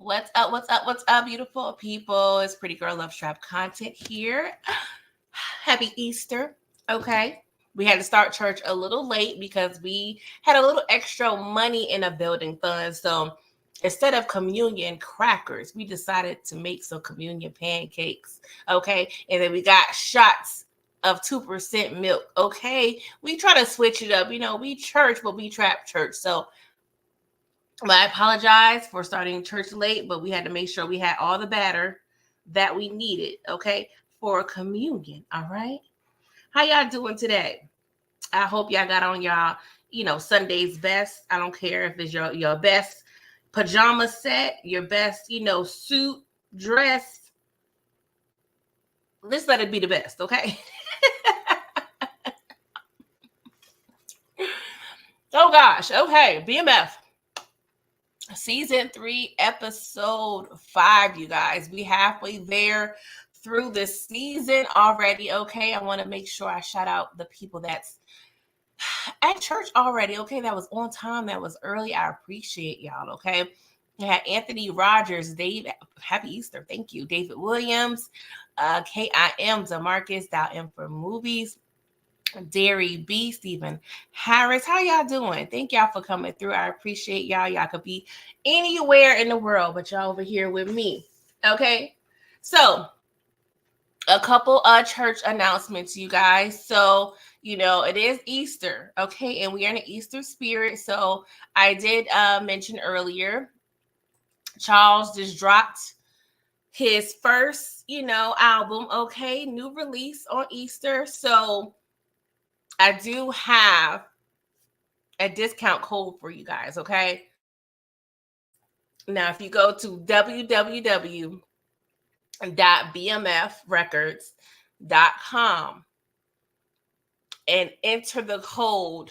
What's up? What's up? What's up, beautiful people? It's Pretty Girl Love Trap content here. Happy Easter. Okay. We had to start church a little late because we had a little extra money in a building fund. So instead of communion crackers, we decided to make some communion pancakes. Okay. And then we got shots of 2% milk. Okay. We try to switch it up. We church, but we trap church. So I apologize for starting church late, but we had to make sure we had all the batter that we needed, okay, for communion. All right. How y'all doing today? I hope y'all got on y'all, Sunday's best. I don't care if it's your best pajama set, your best, suit, dress. Let's let it be the best, okay? Oh gosh. Okay. BMF. Season 3, episode 5, you guys. We halfway there through this season already, okay? I want to make sure I shout out the people that's at church already, okay? That was on time, that was early. I appreciate y'all, okay? We had Anthony Rogers, Dave, happy Easter, thank you. David Williams, KIM, DeMarcus, Dow M for Movies, Derry B, Stephen Harris. How y'all doing? Thank y'all for coming through. I appreciate y'all. Y'all could be anywhere in the world, but y'all over here with me. Okay. So a couple of church announcements, you guys. So, it is Easter. Okay. And we are in the Easter spirit. So I did mention earlier, Charles just dropped his first, album. Okay. New release on Easter. So I do have a discount code for you guys, okay? Now, if you go to www.bmfrecords.com and enter the code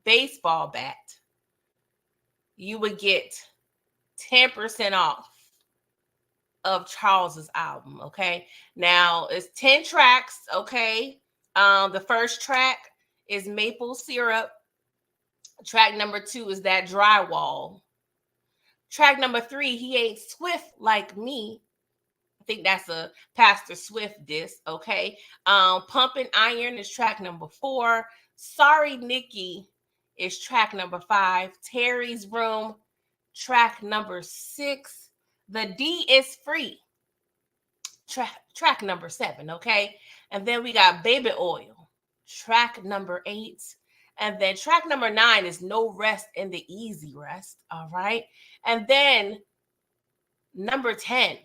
baseball bat, you would get 10% off of Charles's album, okay? Now, it's 10 tracks, okay? The first track is Maple Syrup. Track number 2 is That Drywall. Track number 3, He Ain't Swift Like Me. I think that's a Pastor Swift diss, okay? Pumping Iron is track number 4. Sorry Nikki is track number 5. Terry's Room, track number 6. The D Is Free, track number 7, okay? And then we got Baby Oil, track number 8. And then track number 9 is No Rest in the Easy Rest, all right? And then number 10,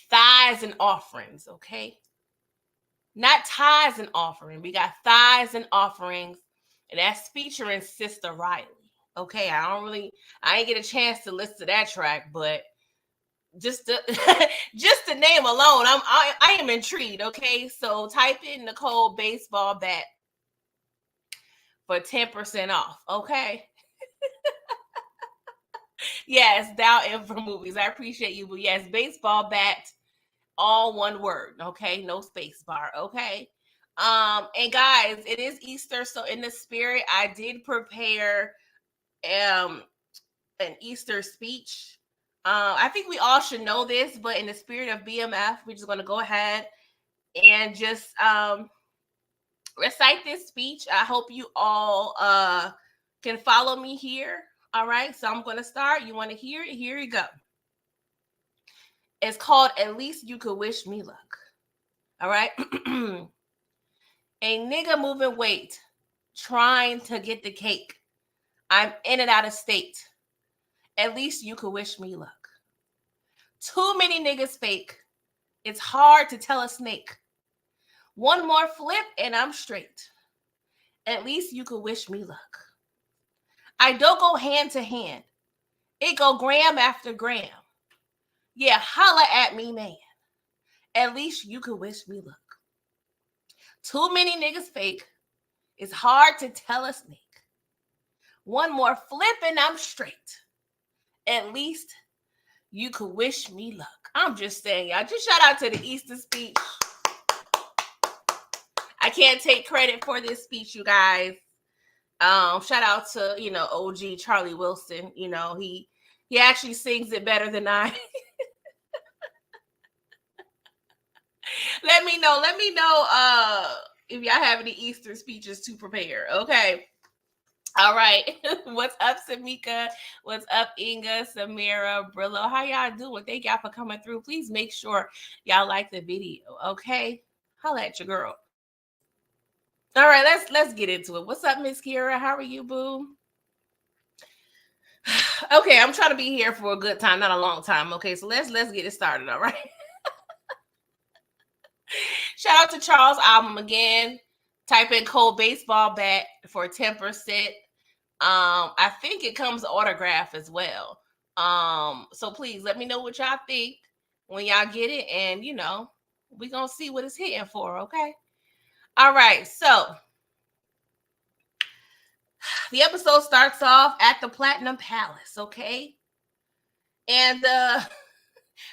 Thighs and Offerings, okay? Not Tithes and Offering. We got Thighs and Offerings, and that's featuring Sister Riley, okay? I ain't get a chance to listen to that track, but just the name alone, I am intrigued, okay? So type in the code baseball bat for 10% off, okay? Yes, Dow M for Movies. I appreciate you, but yes, baseball bat, all one word, okay? No space bar, okay? And guys, it is Easter, so in the spirit, I did prepare an Easter speech. I think we all should know this, but in the spirit of BMF, we're just going to go ahead and just recite this speech. I hope you all can follow me here. All right, so I'm going to start. You want to hear it? Here you go. It's called At Least You Could Wish Me Luck. All right. A nigga moving weight, trying to get the cake. I'm in and out of state. At least you could wish me luck. Too many niggas fake. It's hard to tell a snake. One more flip and I'm straight. At least you could wish me luck. I don't go hand to hand. It go gram after gram. Yeah, holla at me, man. At least you could wish me luck. Too many niggas fake. It's hard to tell a snake. One more flip and I'm straight. At least you could wish me luck. I'm just saying, y'all. Just shout out to the Easter speech. I can't take credit for this speech, you guys. Shout out to, OG Charlie Wilson. He He actually sings it better than I. Let me know if y'all have any Easter speeches to prepare. Okay. All right. What's up, Samika? What's up, Inga, Samira, Brillo? How y'all doing? Thank y'all for coming through. Please make sure y'all like the video. Okay. Holla at your girl. All right, let's get into it. What's up, Miss Kira? How are you, boo? Okay, I'm trying to be here for a good time, not a long time. Okay, so let's get it started. All right. Shout out to Charles' album again. Type in code baseball bat for 10%. I think it comes autograph as well. So please let me know what y'all think when y'all get it, and we're gonna see what it's hitting for. Okay. All right, so the episode starts off at the Platinum Palace, okay? And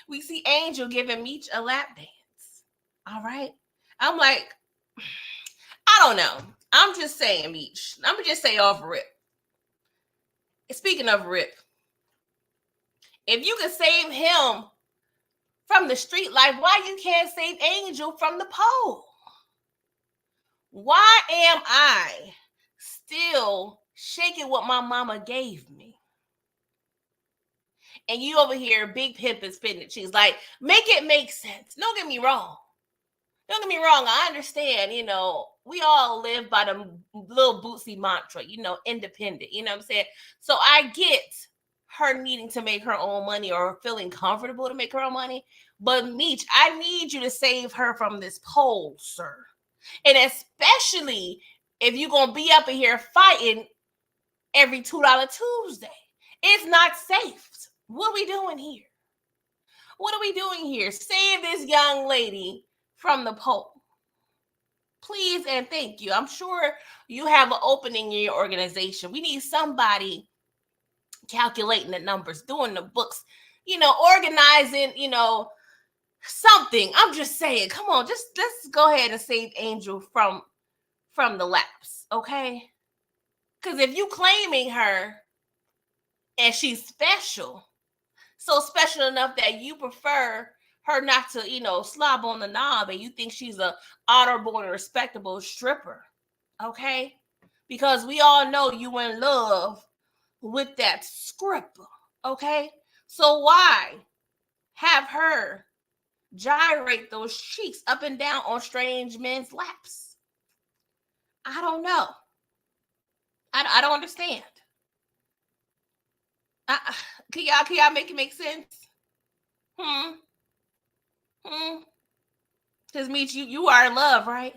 we see Angel giving Meech a lap dance. All right. I'm like, I don't know. I'm just saying, Meech. I'm gonna just say off rip. Speaking of rip, if you can save him from the street life, why you can't save Angel from the pole? Why am I still shaking what my mama gave me? And you over here, big pimp and spitting the cheese. Like, make it make sense. Don't get me wrong. Don't get me wrong. I understand, we all live by the little Bootsy mantra, independent. You know what I'm saying? So I get her needing to make her own money or feeling comfortable to make her own money. But Meech, I need you to save her from this pole, sir. And especially if you're going to be up in here fighting every $2 Tuesday. It's not safe. What are we doing here? What are we doing here? Save this young lady from the pole. Please and thank you. I'm sure you have an opening in your organization. We need somebody calculating the numbers, doing the books, organizing, something. I'm just saying, come on, let's go ahead and save Angel from the lapse, okay? Because if you claiming her and she's special, so special enough that you prefer her not to, slob on the knob, and you think she's a honorable and respectable stripper, okay? Because we all know you in love with that stripper, okay? So why have her gyrate those cheeks up and down on strange men's laps? I don't know. I don't understand. Can y'all make it make sense? Because Meech, you are in love, right?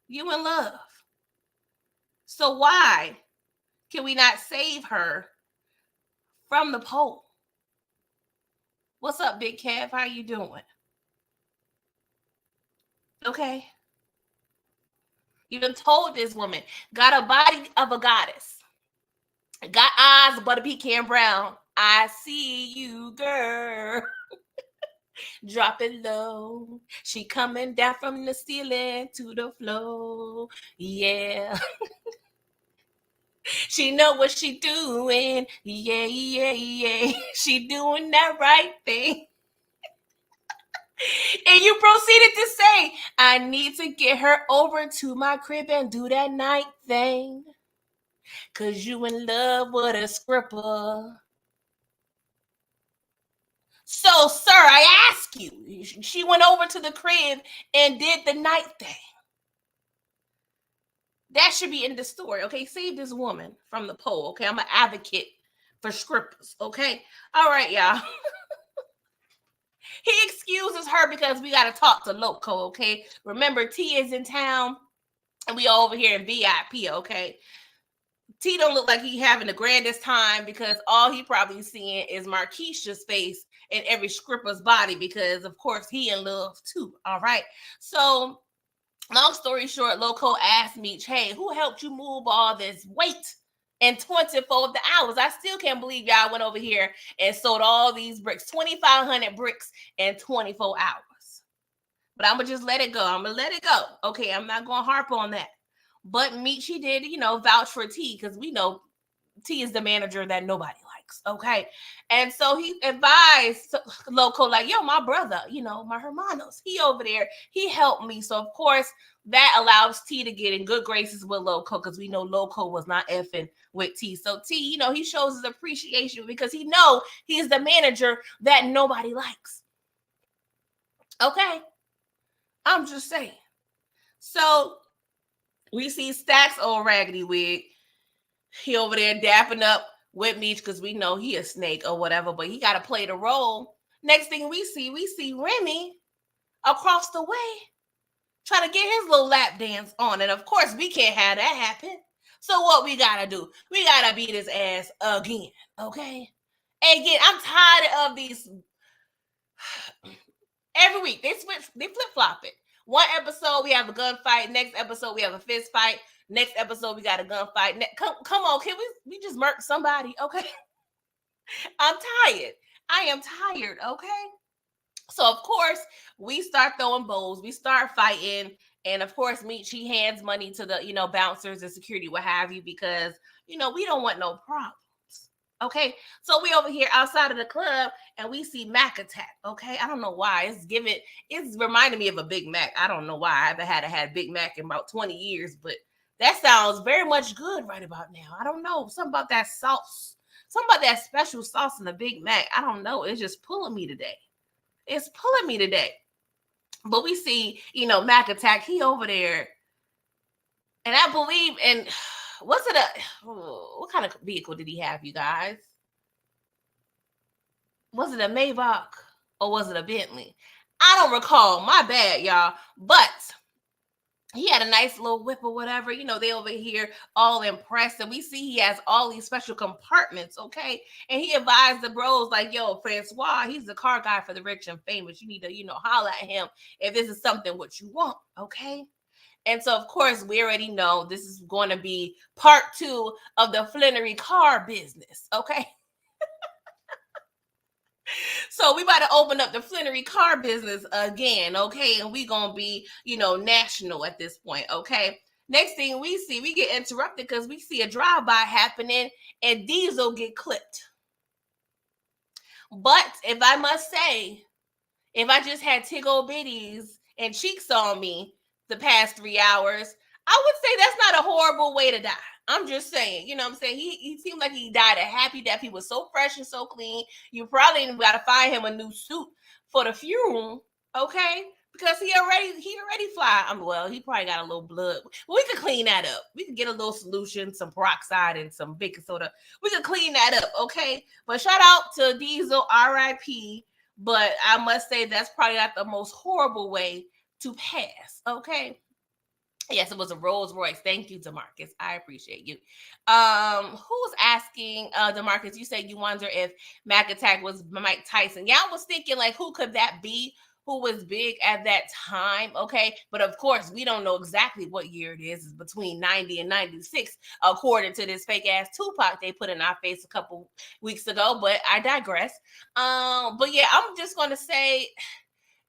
You in love. So why can we not save her from the pole? What's up, Big Kev? How you doing? Okay. You done told this woman, got a body of a goddess. Got eyes but a pecan brown. I see you, girl. Drop it low. She coming down from the ceiling to the floor. Yeah. She know what she doing. Yeah, yeah, yeah. She doing that right thing. And you proceeded to say, I need to get her over to my crib and do that night thing. Cause you in love with a stripper. So, sir, I ask you, she went over to the crib and did the night thing. That should be in the story, okay? Save this woman from the pole, okay? I'm an advocate for strippers, okay? All right, y'all. He excuses her because we got to talk to Loco, okay? Remember, T is in town, and we all over here in VIP, okay? T don't look like he having the grandest time because all he probably seeing is Marquisha's face in every stripper's body because, of course, he in love too, all right? So, long story short, Loco asked Meech, hey, who helped you move all this weight in 24 of the hours? I still can't believe y'all went over here and sold all these bricks, 2,500 bricks in 24 hours. But I'm going to just let it go. I'm going to let it go. Okay, I'm not going to harp on that. But Meech, he did, vouch for T because we know T is the manager that nobody likes. likes, okay? And so he advised Loco, like, yo, my brother, my hermanos, he over there, he helped me. So, of course, that allows T to get in good graces with Loco because we know Loco was not effing with T. So T, he shows his appreciation because he know he's the manager that nobody likes. Okay? I'm just saying. So we see Stacks old raggedy wig. He over there dapping up with Meech because we know he a snake or whatever, but he got to play the role. Next thing we see Remy across the way trying to get his little lap dance on. And of course, we can't have that happen. So what we got to do? We got to beat his ass again, okay? Again, I'm tired of these. Every week, they flip-flop it. One episode, we have a gunfight. Next episode, we have a fist fight. Next episode, we got a gunfight. Come on, can we just murk somebody, okay? I'm tired. I am tired, okay? So, of course, we start throwing bows. We start fighting. And, of course, she hands money to the, bouncers and security, what have you, because, we don't want no problems. Okay, so we over here outside of the club and we see Mac Attack. Okay, I don't know why it's reminding me of a Big Mac. I don't know why. I haven't had Big Mac in about 20 years, but that sounds very much good right about now. I don't know, something about that sauce, something about that special sauce in the Big Mac. I don't know. It's just pulling me today. It's pulling me today. But we see, Mac Attack. He over there, and I believe in. What kind of vehicle did he have, you guys? Was it a Maybach or was it a Bentley? I don't recall. My bad, y'all. But he had a nice little whip or whatever. They over here all impressed. And we see he has all these special compartments, okay? And he advised the bros like, yo, Francois, he's the car guy for the rich and famous. You need to, holler at him if this is something what you want, okay? And so, of course, we already know this is going to be part 2 of the Flannery car business, okay? So we about to open up the Flannery car business again, okay? And we going to be, national at this point, okay? Next thing we see, we get interrupted because we see a drive-by happening and Diesel get clipped. But if I must say, if I just had Tiggle Bitties and Cheeks on me, the past 3 hours, I would say that's not a horrible way to die. I'm just saying, you know what I'm saying? He seemed like he died a happy death. He was so fresh and so clean. You probably got to find him a new suit for the funeral, okay? Because he already fly. Well, he probably got a little blood. We could clean that up. We could get a little solution, some peroxide and some baking soda. We could clean that up, okay? But shout out to Diesel, R.I.P. But I must say that's probably not the most horrible way to pass, okay? Yes, it was a Rolls Royce. Thank you, DeMarcus. I appreciate you. Who's asking, DeMarcus, you said you wonder if Mac Attack was Mike Tyson. Yeah, I was thinking, like, who could that be? Who was big at that time, okay? But of course, we don't know exactly what year it is. It's between 90 and 96, according to this fake-ass Tupac they put in our face a couple weeks ago, but I digress. But yeah, I'm just going to say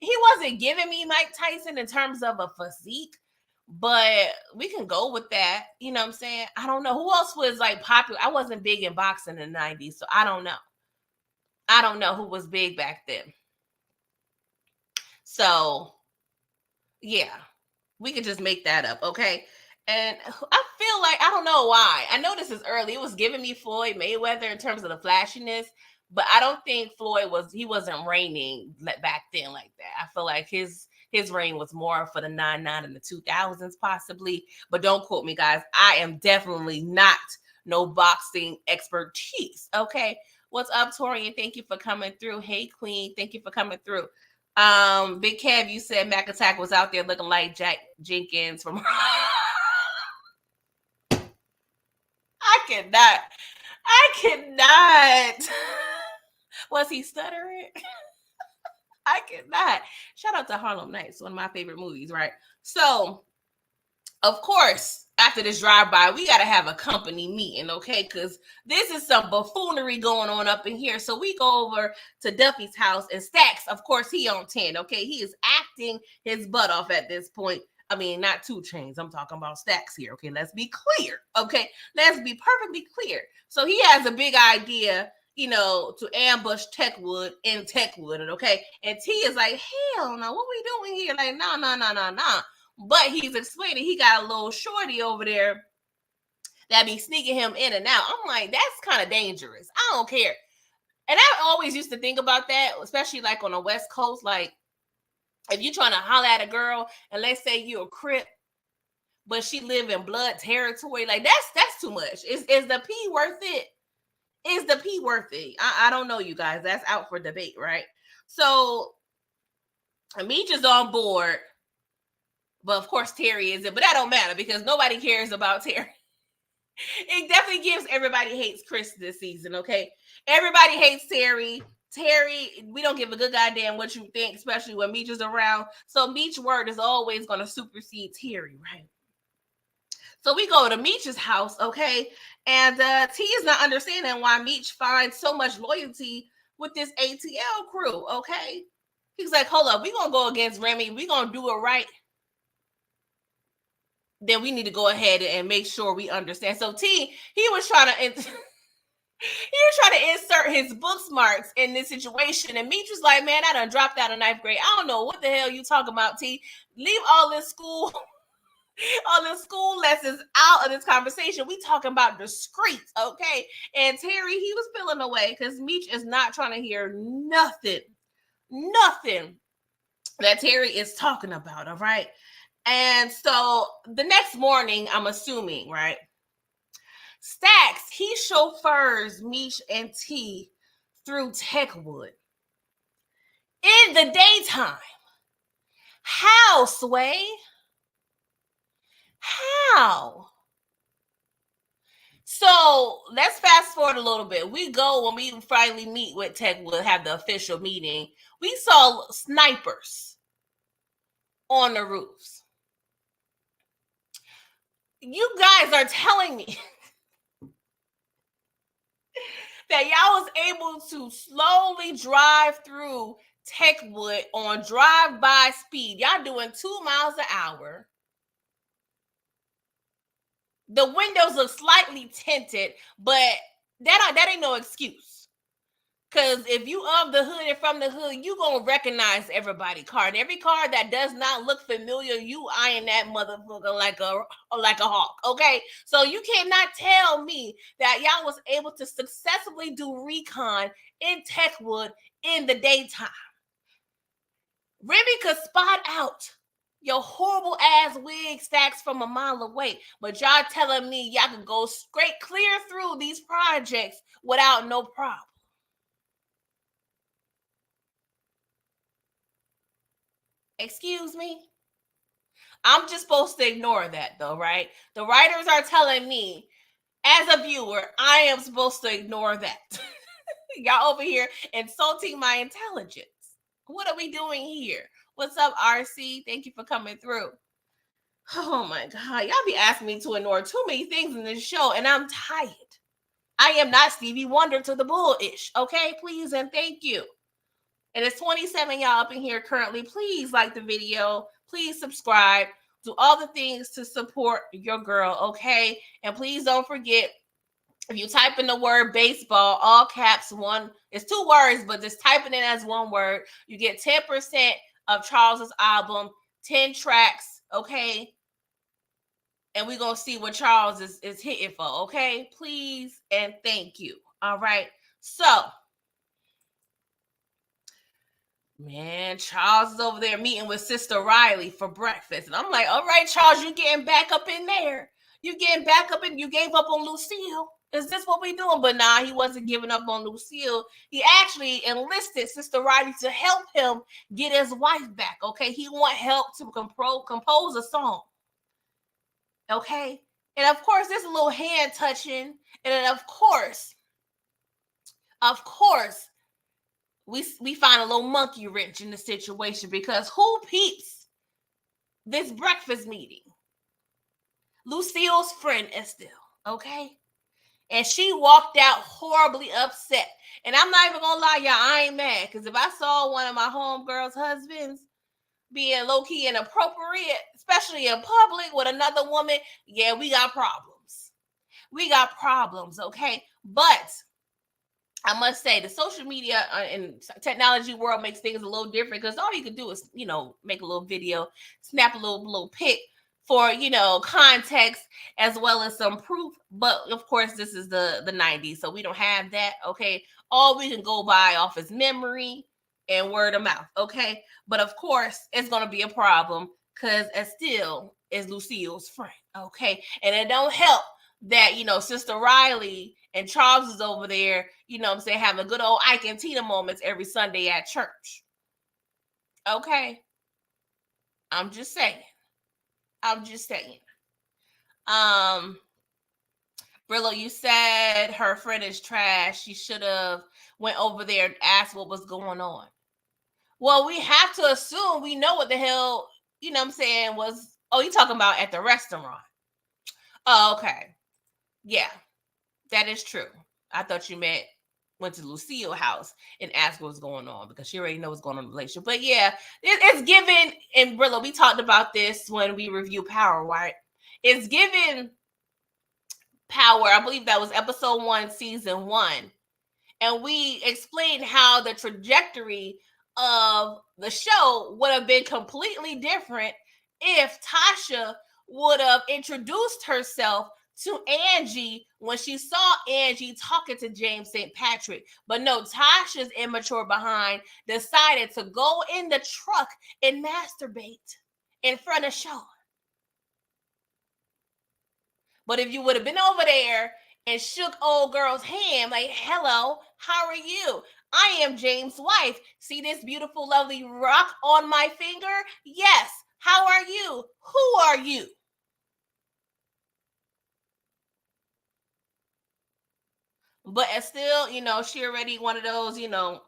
he wasn't giving me Mike Tyson in terms of a physique, but we can go with that. You know what I'm saying? I don't know. Who else was like popular? I wasn't big in boxing in the 90s, so I don't know. I don't know who was big back then. So, yeah, we could just make that up, okay? And I feel like, I don't know why. I know this is early. It was giving me Floyd Mayweather in terms of the flashiness, but I don't think Floyd wasn't reigning back then like that. I feel like his reign was more for the 99 and the 2000s possibly, but don't quote me, guys. I am definitely not no boxing expertise, okay? What's up, Torian? Thank you for coming through. Hey, Queen. Thank you for coming through. Big Kev, you said Mac Attack was out there looking like Jack Jenkins from I cannot. Was he stuttering? I cannot. Shout out to Harlem Nights, one of my favorite movies, right? So, of course, after this drive-by, we got to have a company meeting, okay? Because this is some buffoonery going on up in here. So we go over to Duffy's house, and Stacks, of course, he on 10, okay? He is acting his butt off at this point. I mean, not 2 Chainz. I'm talking about Stacks here, okay? Let's be clear, okay? Let's be perfectly clear. So he has a big idea, to ambush Techwood in Techwood, okay? And T is like, hell no, what we doing here? Like, no. But he's explaining he got a little shorty over there that be sneaking him in and out. I'm like, that's kind of dangerous. I don't care. And I always used to think about that, especially like on the West Coast. Like, if you're trying to holler at a girl, and let's say you're a Crip, but she live in blood territory, like that's too much. Is the P worth it? Is the P worth it? I don't know, you guys. That's out for debate, right? So Meech is on board, but of course Terry isn't. But that don't matter because nobody cares about Terry. It definitely gives everybody hates Chris this season, okay? Everybody hates Terry. Terry, we don't give a good goddamn what you think, especially when Meech is around. So Meech's word is always going to supersede Terry, right? So we go to Meech's house, okay? And T is not understanding why Meech finds so much loyalty with this ATL crew, okay? He's like, hold up, we're going to go against Remy. We're going to do it right. Then we need to go ahead and make sure we understand. So T, he was trying to insert his book smarts in this situation. And Meech was like, man, I done dropped out of 9th grade. I don't know what the hell you talking about, T. Leave all this school lessons out of this conversation. We talking about discreet, okay? And Terry, he was feeling away because Meech is not trying to hear nothing that Terry is talking about, all right? And so the next morning, I'm assuming, right? Stacks, he chauffeurs Meech and T through Techwood in the daytime. How, Sway? How? So let's fast forward a little bit. We go when we finally meet with Techwood, have the official meeting. We saw snipers on the roofs. You guys are telling me that y'all was able to slowly drive through Techwood on drive-by speed. Y'all doing 2 miles an hour. The windows look slightly tinted, but that ain't no excuse. Because if you of the hood and from the hood, you gonna recognize everybody's car. And every car that does not look familiar, you eyeing that motherfucker like a hawk. Okay, so you cannot tell me that y'all was able to successfully do recon in Techwood in the daytime. Remy could spot out your horrible ass wig Stacks from a mile away, but y'all telling me y'all can go straight clear through these projects without no problem. Excuse me? I'm just supposed to ignore that though, right? The writers are telling me, as a viewer, I am supposed to ignore that. Y'all over here insulting my intelligence. What are we doing here? What's up, RC? Thank you for coming through. Oh my God. Y'all be asking me to ignore too many things in this show, and I'm tired. I am not Stevie Wonder to the bullish. Okay, please and thank you. And it's 27 y'all up in here currently. Please like the video. Please subscribe. Do all the things to support your girl, okay? And please don't forget, if you type in the word baseball, all caps, one, it's 2 words, but just type it in as 1 word. You get 10% of Charles's album, 10 tracks, okay? And we're going to see what Charles is hitting for, okay? Please and thank you, all right? So, man, Charles is over there meeting with Sister Riley for breakfast. And I'm like, all right, Charles, you getting back up in there. You getting back up in, you gave up on Lucille. Is this what we doing? But nah, he wasn't giving up on Lucille. He actually enlisted Sister Riley to help him get his wife back, okay? He want help to compose a song, okay? And of course, there's a little hand touching. And then of course, we find a little monkey wrench in the situation because who peeps this breakfast meeting? Lucille's friend Estelle, okay? And she walked out horribly upset. And I'm not even gonna lie, y'all, I ain't mad. Because if I saw one of my homegirls' husbands being low-key inappropriate, especially in public with another woman, yeah, we got problems. We got problems, okay? But I must say the social media and technology world makes things a little different because all you can do is, make a little video, snap a little pic for, context as well as some proof. But of course, this is the 90s, so we don't have that. Okay. All we can go by off is memory and word of mouth. Okay. But of course, it's going to be a problem because Estelle is Lucille's friend. Okay. And it don't help that, Sister Riley and Charles is over there, having good old Ike and Tina moments every Sunday at church. Okay. I'm just saying. Brillo, you said her friend is trash. She should have went over there and asked what was going on. Well, we have to assume we know what the hell, was. Oh, you talking about at the restaurant. Oh, okay. Yeah, that is true. I thought you meant went to Lucille's house and asked what was going on because she already knows what's going on in the relationship. But yeah, it's given, and Brillo, we talked about this when we review Power, right? It's given Power, I believe that was episode 1, season 1. And we explained how the trajectory of the show would have been completely different if Tasha would have introduced herself to Angie when she saw Angie talking to James St. Patrick. But no, Tasha's immature behind decided to go in the truck and masturbate in front of Sean. But if you would have been over there and shook old girl's hand like, hello, how are you? I am James' wife. See this beautiful, lovely rock on my finger? Yes. How are you? Who are you? But it's still, she already one of those, and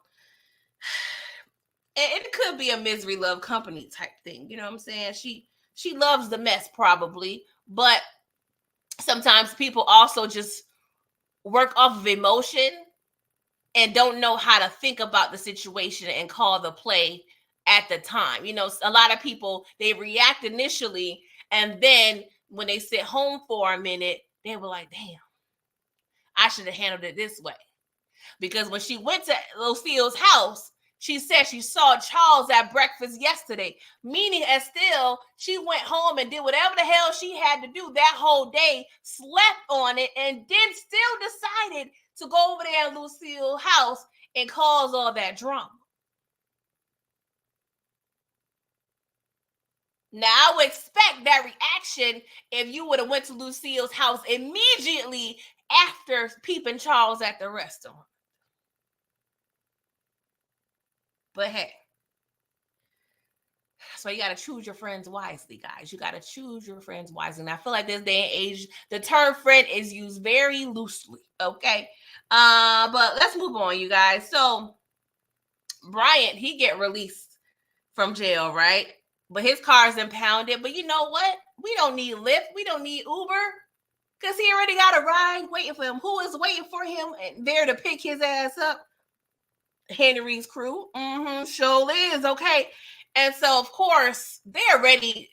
it could be a misery love company type thing. You know what I'm saying? She loves the mess probably, but sometimes people also just work off of emotion and don't know how to think about the situation and call the play at the time. A lot of people, they react initially, and then when they sit home for a minute, they were like, damn, I should have handled it this way. Because when she went to Lucille's house, she said she saw Charles at breakfast yesterday, meaning Estelle, she went home and did whatever the hell she had to do that whole day, slept on it, and then still decided to go over there at Lucille's house and cause all that drama. Now, I would expect that reaction if you would have went to Lucille's house immediately after peeping Charles at the restaurant. But hey, so you got to choose your friends wisely, guys. You got to choose your friends wisely. And I feel like this day and age, the term friend is used very loosely. Okay. But let's move on, you guys. So Bryant, he get released from jail, right? But his car is impounded. But you know what? We don't need Lyft. We don't need Uber. Because he already got a ride waiting for him. Who is waiting for him and there to pick his ass up? Henry's crew. Sure is. Okay. And so, of course, they're ready.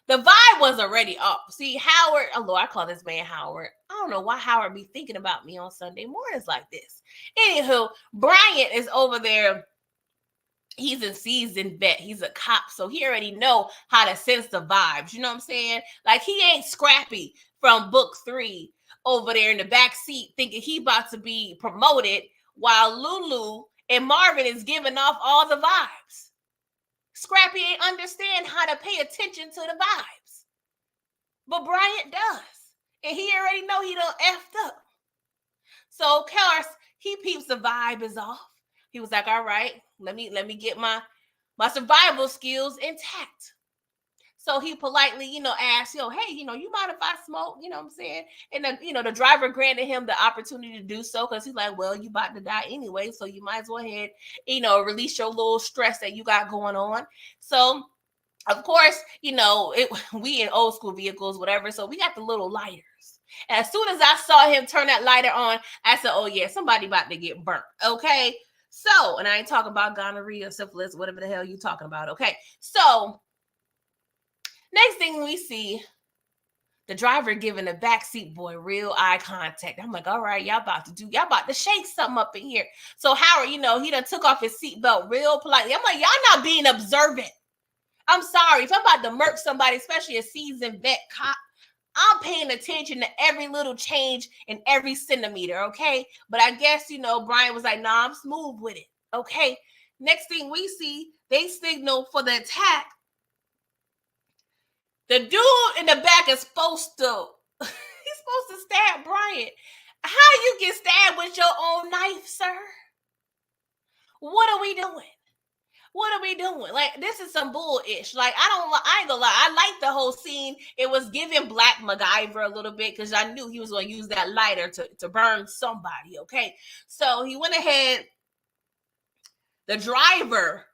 The vibe was already up. See, Howard, oh Lord, I call this man Howard. I don't know why Howard be thinking about me on Sunday mornings like this. Anywho, Bryant is over there. He's a seasoned vet. He's a cop. So he already know how to sense the vibes. You know what I'm saying? Like he ain't Scrappy from book 3 over there in the back seat thinking he about to be promoted while Lulu and Marvin is giving off all the vibes. Scrappy ain't understand how to pay attention to the vibes. But Bryant does. And he already know he done effed up. So, of course, he peeps the vibe is off. He was like, all right, let me get my survival skills intact. So he politely, asked, hey, you mind if I smoke? You know what I'm saying? And then, the driver granted him the opportunity to do so because he's like, well, you about to die anyway, so you might as well head, release your little stress that you got going on. So, of course, we in old school vehicles, whatever, so we got the little lighters. And as soon as I saw him turn that lighter on, I said, oh, yeah, somebody about to get burnt, okay? So, and I ain't talking about gonorrhea, syphilis, whatever the hell you talking about, okay? So, next thing we see, The driver giving the backseat boy real eye contact. I'm like, all right, y'all about to shake something up in here. So Howard, he done took off his seatbelt real politely. I'm like, y'all not being observant. I'm sorry. If I'm about to murk somebody, especially a seasoned vet cop, I'm paying attention to every little change in every centimeter, okay? But I guess, Brian was like, nah, I'm smooth with it, okay? Next thing we see, they signal for the attack. The dude in the back is supposed to, he's supposed to stab Brian. How you get stabbed with your own knife, sir? What are we doing? What are we doing? Like, this is some bullish. Like, I ain't gonna lie. I like the whole scene. It was giving Black MacGyver a little bit because I knew he was going to use that lighter to burn somebody, okay? So he went ahead. The driver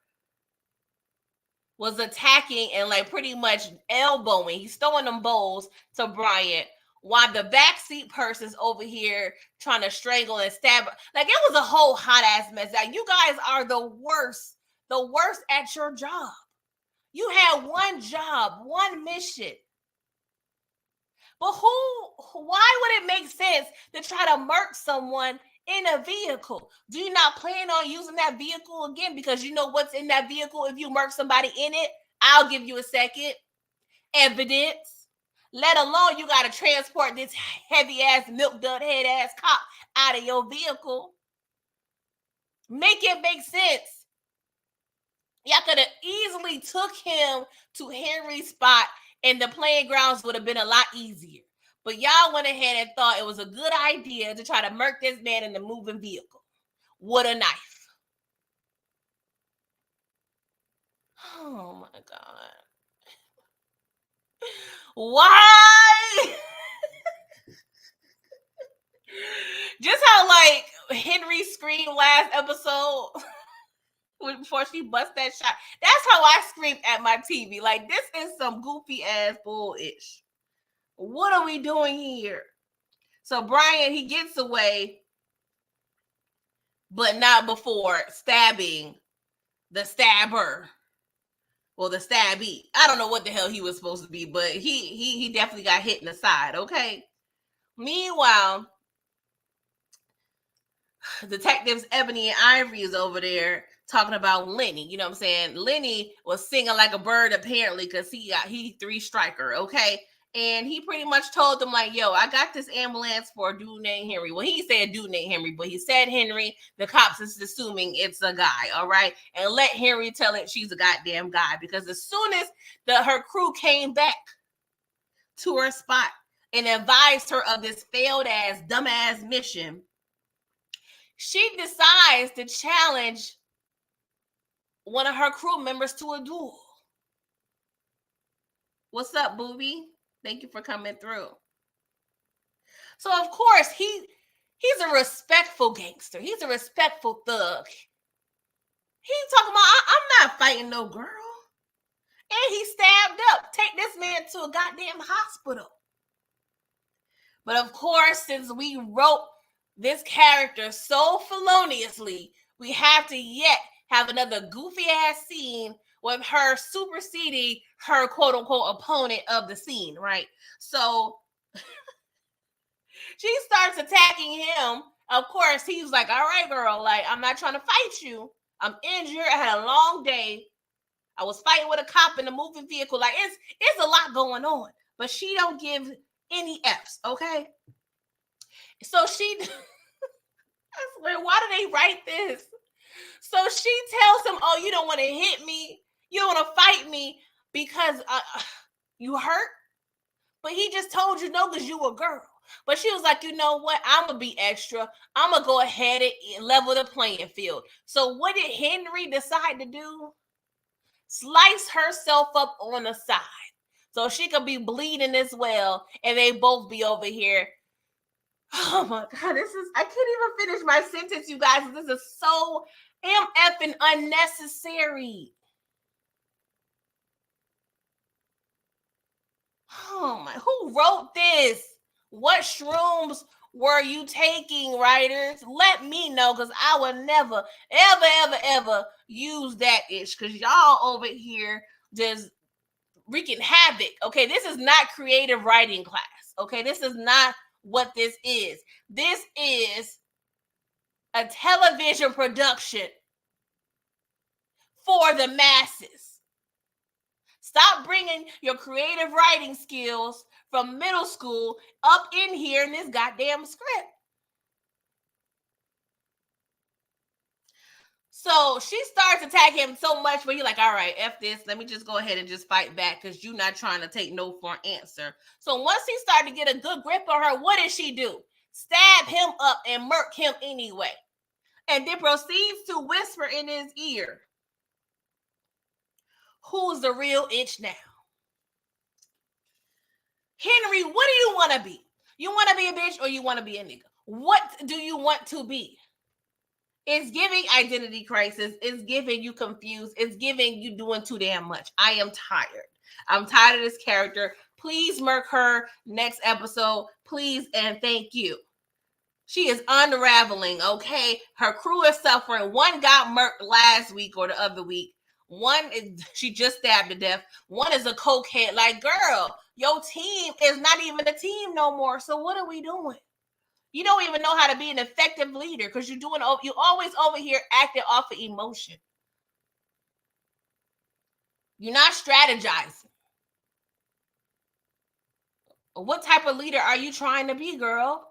was attacking and like pretty much elbowing. He's throwing them bowls to Bryant while the backseat person's over here trying to strangle and stab. Like, it was a whole hot ass mess. Like, you guys are the worst at your job. You had one job, one mission. But why would it make sense to try to murk someone in a vehicle? Do you not plan on using that vehicle again? Because you know what's in that vehicle if you murk somebody in it? I'll give you a second. Evidence. Let alone you got to transport this heavy ass milk dud head ass cop out of your vehicle. Make it make sense. Y'all could have easily took him to Henry's spot and the playing grounds would have been a lot easier. But y'all went ahead and thought it was a good idea to try to murk this man in the moving vehicle with a knife. Oh my God. Why? Just how like Henry screamed last episode before she bust that shot. That's how I screamed at my TV. Like, this is some goofy ass bullish. What are we doing here? So Brian, he gets away, but not before stabbing the stabber. Well, the stabby. I don't know what the hell he was supposed to be, but he definitely got hit in the side, okay? Meanwhile, Detectives Ebony and Ivory is over there talking about Lenny. You know what I'm saying? Lenny was singing like a bird apparently because he 3-striker, okay? And he pretty much told them like, yo, I got this ambulance for a dude named Henry. Well, he said dude named Henry, but he said Henry. The cops is assuming it's a guy, all right? And let Henry tell it she's a goddamn guy because as soon as her crew came back to her spot and advised her of this failed ass, dumbass mission, she decides to challenge one of her crew members to a duel. What's up, booby? Thank you for coming through. So, of course, he's a respectful gangster. He's a respectful thug. He's talking about, I'm not fighting no girl. And he stabbed up. Take this man to a goddamn hospital. But, of course, since we wrote this character so feloniously, we have to yet have another goofy ass scene with her superseding her quote unquote opponent of the scene, right? So she starts attacking him. Of course, he's like, all right, girl, like, I'm not trying to fight you. I'm injured. I had a long day. I was fighting with a cop in a moving vehicle. Like, it's a lot going on. But she don't give any F's, okay? So she, I swear, why do they write this? So she tells him, oh, you don't want to hit me. You don't want to fight me because you hurt. But he just told you no because you a girl. But she was like, you know what? I'm going to be extra. I'm going to go ahead and level the playing field. So what did Henry decide to do? Slice herself up on the side so she could be bleeding as well. And they both be over here. Oh my God, I can't even finish my sentence, you guys. This is so MF unnecessary. Oh my, who wrote this? What shrooms were you taking, writers? Let me know, because I would never, ever use that ish. Because y'all over here just wreaking havoc. Okay, this is not creative writing class. Okay, this is not what this is. This is a television production for the masses. Stop bringing your creative writing skills from middle school up in here in this goddamn script. So she starts attacking him so much where you're like, all right, F this. Let me just go ahead and just fight back because you're not trying to take no for an answer. So once he started to get a good grip on her, what did she do? Stab him up and murk him anyway. And then proceeds to whisper in his ear, who's the real itch now? Henry, what do you want to be? You want to be a bitch or you want to be a nigga? What do you want to be? It's giving identity crisis. It's giving you confused. It's giving you doing too damn much. I am tired. I'm tired of this character. Please murk her next episode. Please and thank you. She is unraveling, okay? Her crew is suffering. One got murked last week or the other week. One is she just stabbed to death. One is a cokehead. Like, girl, your team is not even a team no more. So what are we doing? You don't even know how to be an effective leader because you always over here acting off of emotion. You're not strategizing. What type of leader are you trying to be, girl?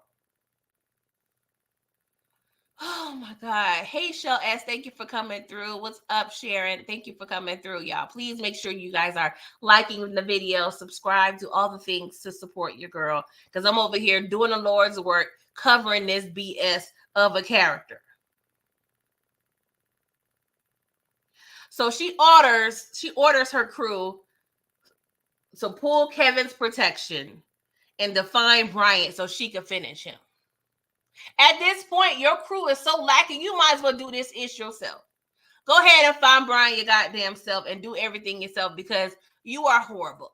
Oh my God. Hey, Shell S, thank you for coming through. What's up, Sharon? Thank you for coming through, y'all. Please make sure you guys are liking the video, subscribe to all the things to support your girl because I'm over here doing the Lord's work, covering this BS of a character. So she orders her crew to pull Kevin's protection and define Bryant so she could finish him. At this point, your crew is so lacking, you might as well do this ish yourself. Go ahead and find Bryant your goddamn self and do everything yourself because you are horrible.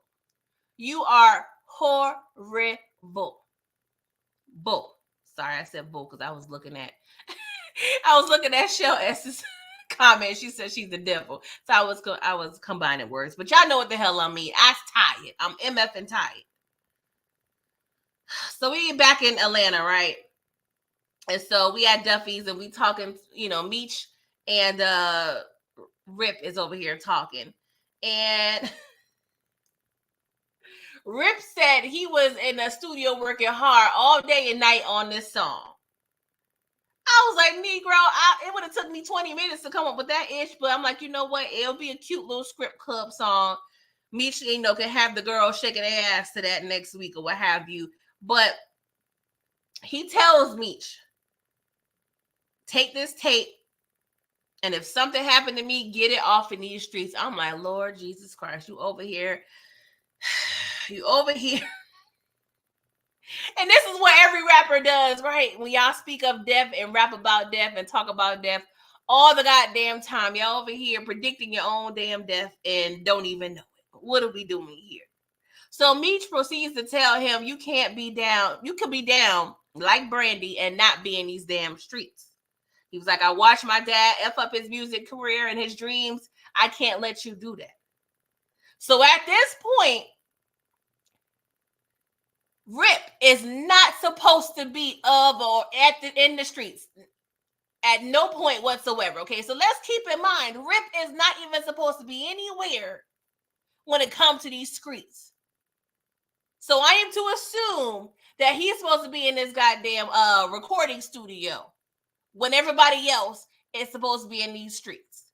You are horrible. Bull. Sorry, I said bull because I was looking at Shell S's comment. She said she's the devil. So I was combining words. But y'all know what the hell I mean. I'm tired. I'm MF and tired. So we back in Atlanta, right? And so we at Duffy's and we talking, Meech and Rip is over here talking. And Rip said he was in the studio working hard all day and night on this song. I was like, Negro, it would have took me 20 minutes to come up with that ish, but I'm like, you know what? It'll be a cute little script club song. Meech, can have the girl shaking their ass to that next week or what have you. But he tells Meech, take this tape, and if something happened to me, get it off in these streets. I'm like, Lord Jesus Christ, you over here. You over here. And this is what every rapper does, right? When y'all speak of death and rap about death and talk about death all the goddamn time, y'all over here predicting your own damn death and don't even know it. What are we doing here? So Meech proceeds to tell him, you can't be down. You could be down like Brandy and not be in these damn streets. He was like, I watched my dad F up his music career and his dreams. I can't let you do that. So at this point, Rip is not supposed to be in the streets at no point whatsoever. Okay, so let's keep in mind, Rip is not even supposed to be anywhere when it comes to these streets. So I am to assume that he's supposed to be in this goddamn recording studio when everybody else is supposed to be in these streets.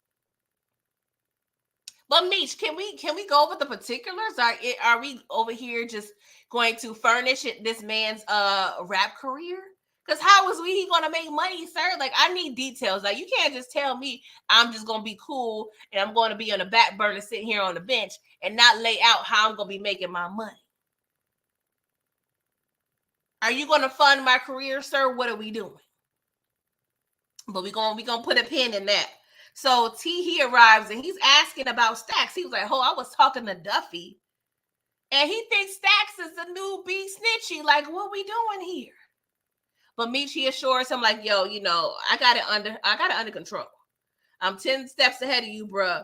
But Meech, can we go over the particulars? Are we over here just going to furnish this man's rap career? Because how is he gonna make money, sir? Like, I need details. Like, you can't just tell me I'm just gonna be cool and I'm gonna be on the back burner sitting here on the bench and not lay out how I'm gonna be making my money. Are you gonna fund my career, sir? What are we doing? But we're gonna put a pin in that. So he arrives and he's asking about Stacks. He was like, I was talking to Duffy. And he thinks Stacks is the new B Snitchy. Like, what we doing here? But Meech assures him, like, yo, I got it under control. I'm 10 steps ahead of you, bruh.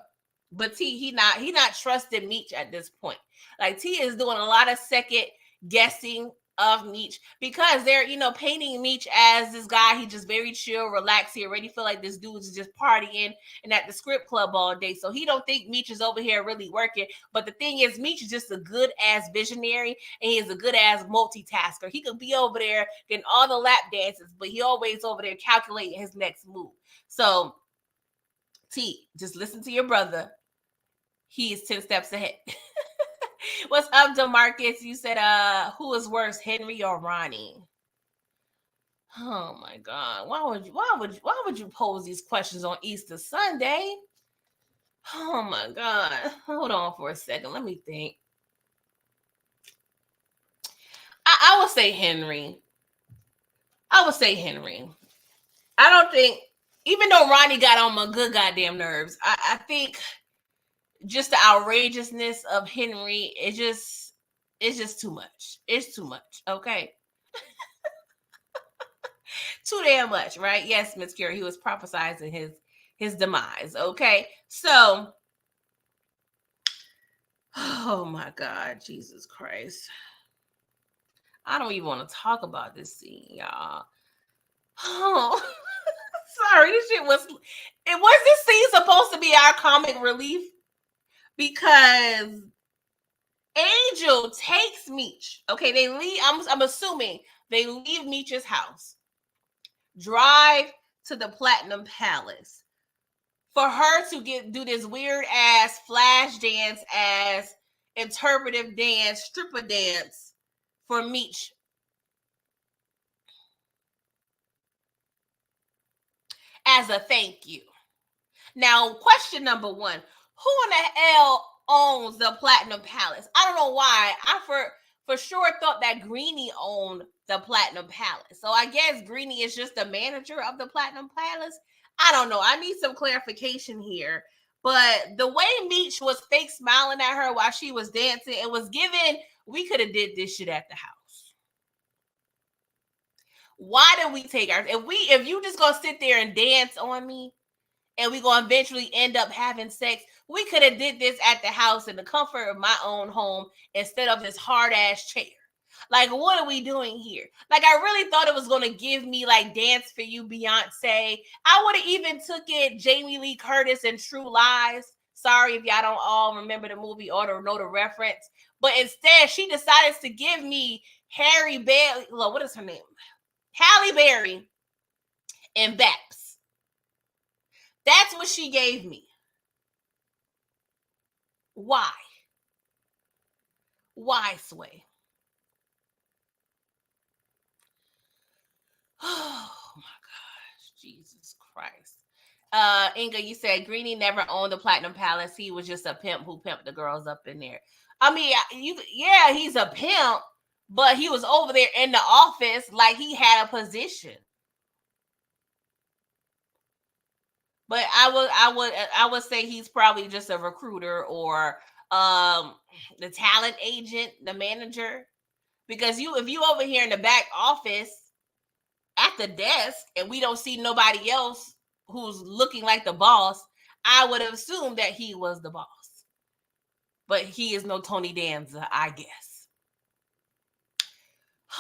But T, he not trusting Meech at this point. Like T is doing a lot of second guessing of Meech because they're, painting Meech as this guy. He just very chill, relaxed. He already feel like this dude's just partying and at the script club all day. So he don't think Meech is over here really working. But the thing is, Meech is just a good ass visionary and he is a good ass multitasker. He could be over there getting all the lap dances, but he always over there calculating his next move. So T, just listen to your brother. He is 10 steps ahead. What's up, DeMarcus? You said, who is worse, Henry or Ronnie? Oh my God. Why would you pose these questions on Easter Sunday? Oh my God. Hold on for a second. Let me think. I would say Henry. I don't think, even though Ronnie got on my good goddamn nerves, I think just the outrageousness of Henry, it's just too much. It's too much. Okay. Too damn much, right? Yes, Miss Curie, he was prophesizing his demise. Okay. So, oh my God, Jesus Christ. I don't even want to talk about this scene, y'all. Oh, sorry. This scene supposed to be our comic relief? Because Angel takes Meech. Okay, they leave. I'm assuming they leave Meech's house, drive to the Platinum Palace for her to do this weird ass flash dance, as interpretive dance, stripper dance for Meech. As a thank you. Now, question number one: who in the hell owns the Platinum Palace? I don't know why. I for sure thought that Greenie owned the Platinum Palace. So I guess Greenie is just the manager of the Platinum Palace. I don't know. I need some clarification here. But the way Meech was fake smiling at her while she was dancing, it was given we could have did this shit at the house. Why did we take our if you just gonna sit there and dance on me and we gonna eventually end up having sex, we could have did this at the house in the comfort of my own home instead of this hard ass chair. Like, what are we doing here? Like, I really thought it was gonna give me like Dance for You, Beyonce. I would have even took it Jamie Lee Curtis and True Lies. Sorry if y'all don't all remember the movie or know the reference. But instead, she decided to give me Harry Bailey. What is her name? Halle Berry and Baps. That's what she gave me. Why? Why, Sway? Oh my gosh, Jesus Christ. Inga, you said Greenie never owned the Platinum Palace. He was just a pimp who pimped the girls up in there. I mean, he's a pimp, but he was over there in the office like he had a position. But I would say he's probably just a recruiter or the talent agent, the manager. Because if you over here in the back office at the desk and we don't see nobody else who's looking like the boss, I would have assumed that he was the boss. But he is no Tony Danza, I guess.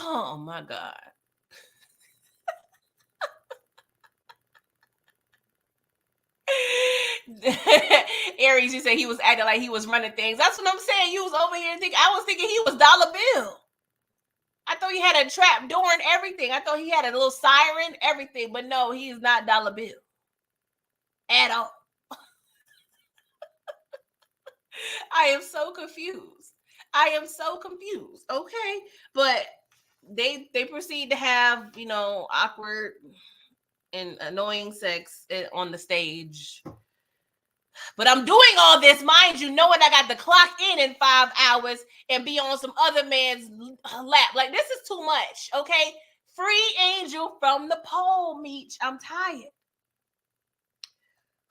Oh my God. Aries, you said he was acting like he was running things. That's what I'm saying. You was over here thinking, I was thinking he was Dollar Bill. I thought he had a trap door and everything. I thought he had a little siren, everything. But no, he is not Dollar Bill at all. I am so confused. Okay. But they proceed to have, awkward and annoying sex on the stage. But I'm doing all this, mind you, knowing I got to clock in 5 hours and be on some other man's lap. Like, this is too much, okay? Free Angel from the pole, Meech. I'm tired.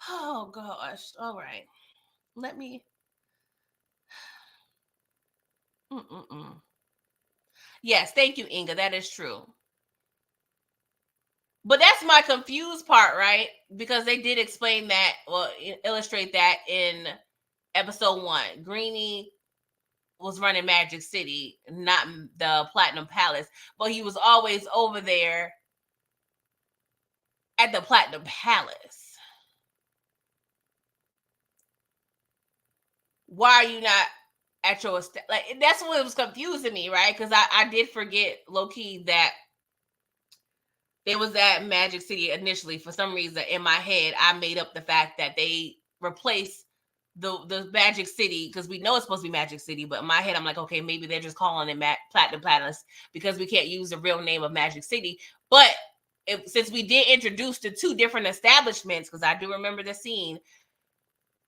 Oh, gosh. All right. Let me... Yes, thank you, Inga. That is true. But that's my confused part, right? Because they did explain that, well, illustrate that in episode 1, Greenie was running Magic City, not the Platinum Palace, but he was always over there at the Platinum Palace. Why are you not at your like? That's what was confusing me, right? Because I did forget low key that it was at Magic City initially. For some reason, in my head, I made up the fact that they replaced the Magic City, because we know it's supposed to be Magic City, but in my head, I'm like, okay, maybe they're just calling it Platinum Palace because we can't use the real name of Magic City. But since we did introduce the 2 different establishments, because I do remember the scene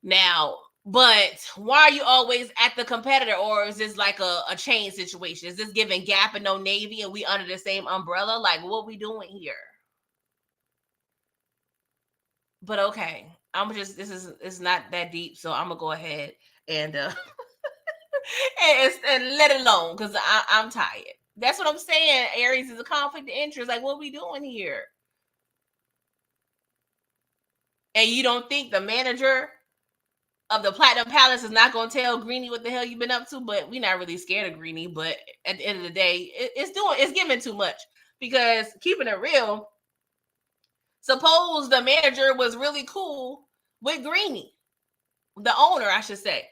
now. But why are you always at the competitor? Or is this like a chain situation? Is this giving Gap and Old Navy and we under the same umbrella? Like, what we doing here? But okay, it's not that deep, so I'm gonna go ahead and and let it alone, because I'm tired. That's what I'm saying. Aries is a conflict of interest. Like, what we doing here? And you don't think the manager of the Platinum Palace is not going to tell Greenie what the hell you've been up to? But we're not really scared of Greenie. But at the end of the day, it's giving too much, because keeping it real, suppose the manager was really cool with Greenie, the owner, I should say.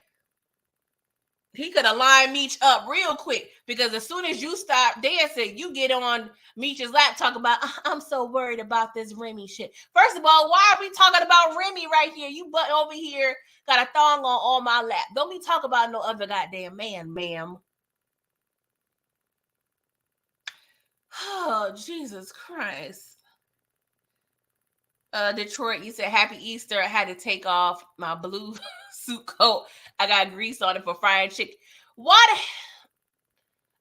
He could have lined Meech up real quick, because as soon as you stop dancing, you get on Meech's lap, talk about, I'm so worried about this Remy shit. First of all, why are we talking about Remy right here? You butt over here got a thong on my lap. Don't be talking about no other goddamn man, ma'am. Oh, Jesus Christ. Detroit, you said happy Easter. I had to take off my blue suit coat. I got grease on it for frying chicken. What?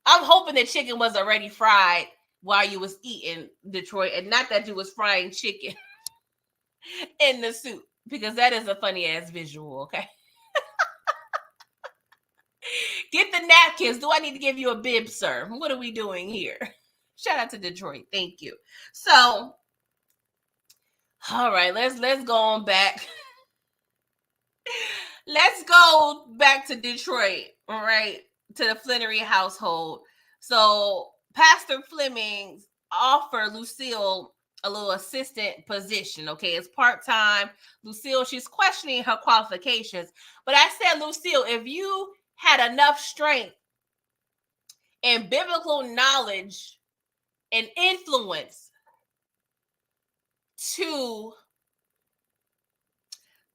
I'm hoping the chicken was already fried while you was eating, Detroit, and not that you was frying chicken in the soup, because that is a funny ass visual. Okay. Get the napkins. Do I need to give you a bib, sir? What are we doing here? Shout out to Detroit. Thank you. So, all right, let's go on back. Let's go back to Detroit. All right, to the Flannery household. So Pastor Fleming offered Lucille a little assistant position. Okay, it's part-time. Lucille, she's questioning her qualifications. But I said, Lucille, if you had enough strength and biblical knowledge and influence to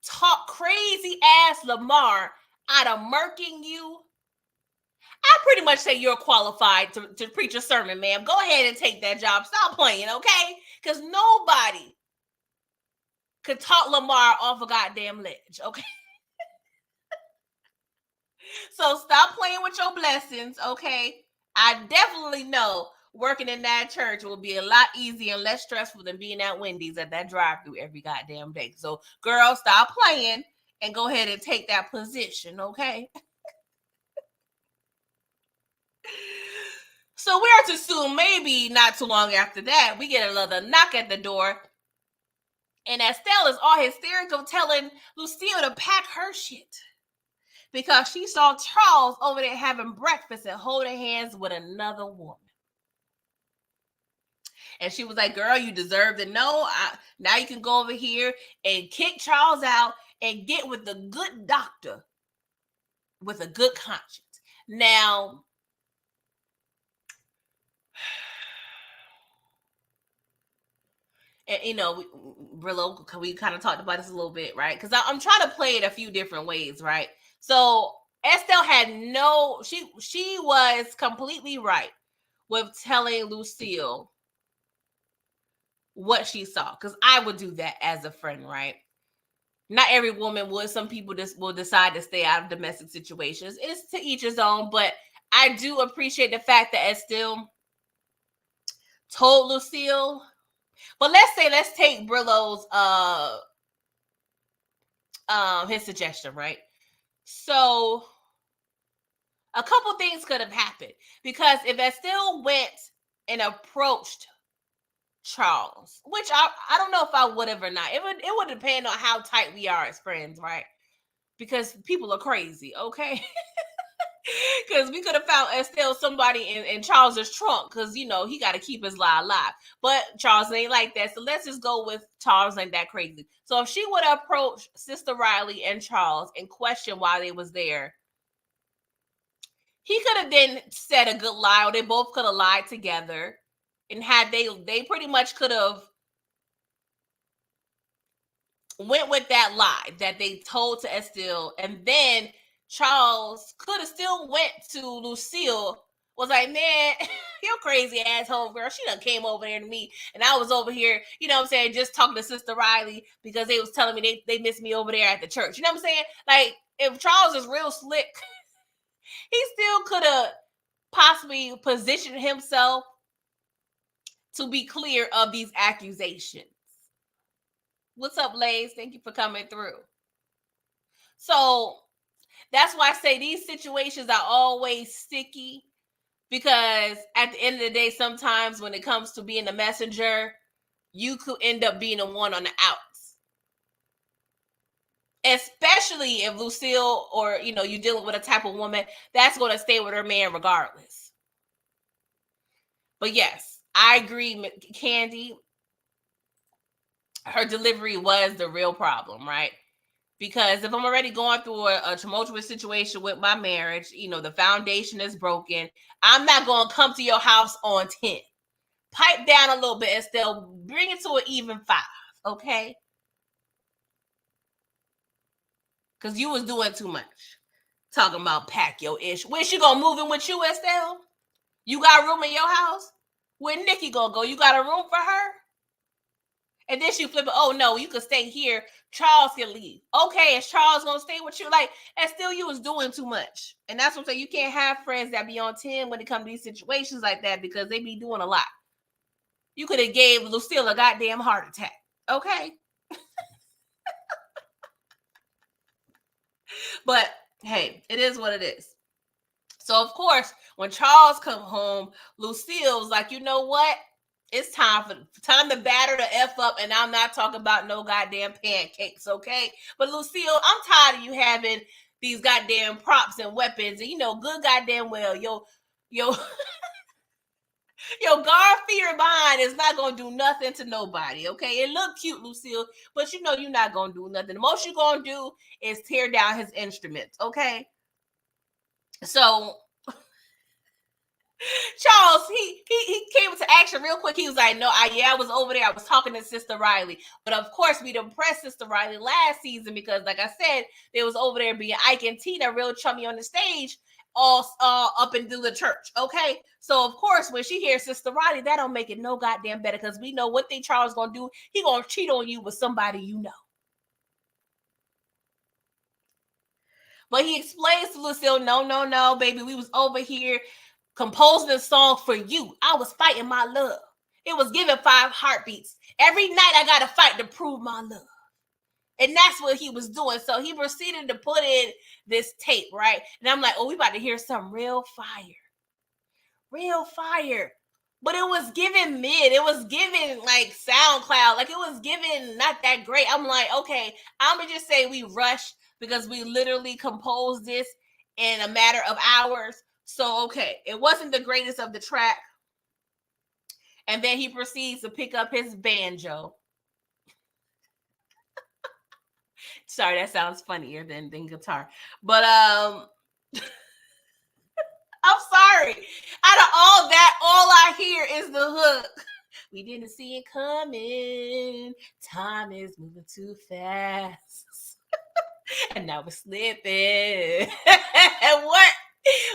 talk crazy ass Lamar out of murking you, I pretty much say you're qualified to preach a sermon, ma'am. Go ahead and take that job. Stop playing, okay? Because nobody could talk Lamar off a goddamn ledge, okay? So stop playing with your blessings, okay? I definitely know working in that church will be a lot easier and less stressful than being at Wendy's at that drive-thru every goddamn day. So, girl, stop playing and go ahead and take that position, okay? So we are to assume maybe not too long after that, we get another knock at the door. And Estelle is all hysterical, telling Lucille to pack her shit, because she saw Charles over there having breakfast and holding hands with another woman. And she was like, girl, you deserve to know. Now you can go over here and kick Charles out and get with the good doctor with a good conscience. Now, and you know, Brillo, we kind of talked about this a little bit, right? Because I'm trying to play it a few different ways, right? So Estelle had she was completely right with telling Lucille what she saw, because I would do that as a friend, right? Not every woman would. Some people just will decide to stay out of domestic situations. It's to each his own, but I do appreciate the fact that Estelle told Lucille. But let's take Brillo's his suggestion, right? So a couple things could have happened, because if Estelle went and approached Charles, which I don't know if I would have or not. It would depend on how tight we are as friends, right? because people are crazy, okay? Because we could have found Estelle somebody in Charles's trunk, because you know he got to keep his lie alive. But Charles ain't like that, so let's just go with Charles ain't that crazy. So if she would approach Sister Riley and Charles and question why they was there, he could have then said a good lie, or they both could have lied together, and had they pretty much could have went with that lie that they told to Estelle, and then Charles could have still went to Lucille, was like, man, you crazy asshole girl. She done came over there to me, and I was over here, you know what I'm saying, just talking to Sister Riley because they was telling me they missed me over there at the church. You know what I'm saying? Like, if Charles is real slick, he still could have possibly positioned himself to be clear of these accusations. What's up, Lays? Thank you for coming through. So that's why I say these situations are always sticky, because at the end of the day, sometimes when it comes to being a messenger, you could end up being the one on the outs. Especially if Lucille, or you know, you're dealing with a type of woman that's going to stay with her man regardless. But yes, I agree, Candy. Her delivery was the real problem, right? Because if I'm already going through a tumultuous situation with my marriage, you know, the foundation is broken, I'm not going to come to your house on 10. Pipe down a little bit, Estelle. Bring it to an even 5, okay? Because you was doing too much. Talking about pack your ish. Where's she going to move in with you, Estelle? You got a room in your house? Where Nikki going to go? You got a room for her? And then she flip it. Oh no, you could stay here. Charles can leave. Okay, is Charles gonna stay with you? Like, and still you was doing too much. And that's what I'm saying. You can't have friends that be on 10 when it comes to these situations like that, because they be doing a lot. You could have gave Lucille a goddamn heart attack. Okay. But hey, it is what it is. So of course, when Charles come home, Lucille's like, you know what? It's time to batter the F up, and I'm not talking about no goddamn pancakes, okay? But Lucille, I'm tired of you having these goddamn props and weapons, and you know good goddamn well your God-fearing behind is not gonna do nothing to nobody, okay? It look cute, Lucille, but you know you're not gonna do nothing. The most you're gonna do is tear down his instruments, okay? So Charles, he came to action real quick. He was like, no, I was over there. I was talking to Sister Riley. But of course, we done pressed Sister Riley last season because, like I said, they was over there being Ike and Tina real chummy on the stage all up and through the church. Okay. So of course, when she hears Sister Riley, that don't make it no goddamn better, because we know what Charles gonna do. He gonna cheat on you with somebody you know. But he explains to Lucille, no, baby, we was over here composing a song for you. I was fighting my love. It was giving 5 heartbeats. Every night I got to fight to prove my love. And that's what he was doing. So he proceeded to put in this tape, right? And I'm like, oh, we about to hear some real fire. Real fire. But it was giving mid. It was giving like SoundCloud. Like, it was giving not that great. I'm like, okay, I'm going to just say we rushed, because we literally composed this in a matter of hours. So, okay, it wasn't the greatest of the track. And then he proceeds to pick up his banjo. Sorry, that sounds funnier than guitar. But I'm sorry. Out of all that, all I hear is the hook. We didn't see it coming. Time is moving too fast. And now we're slipping.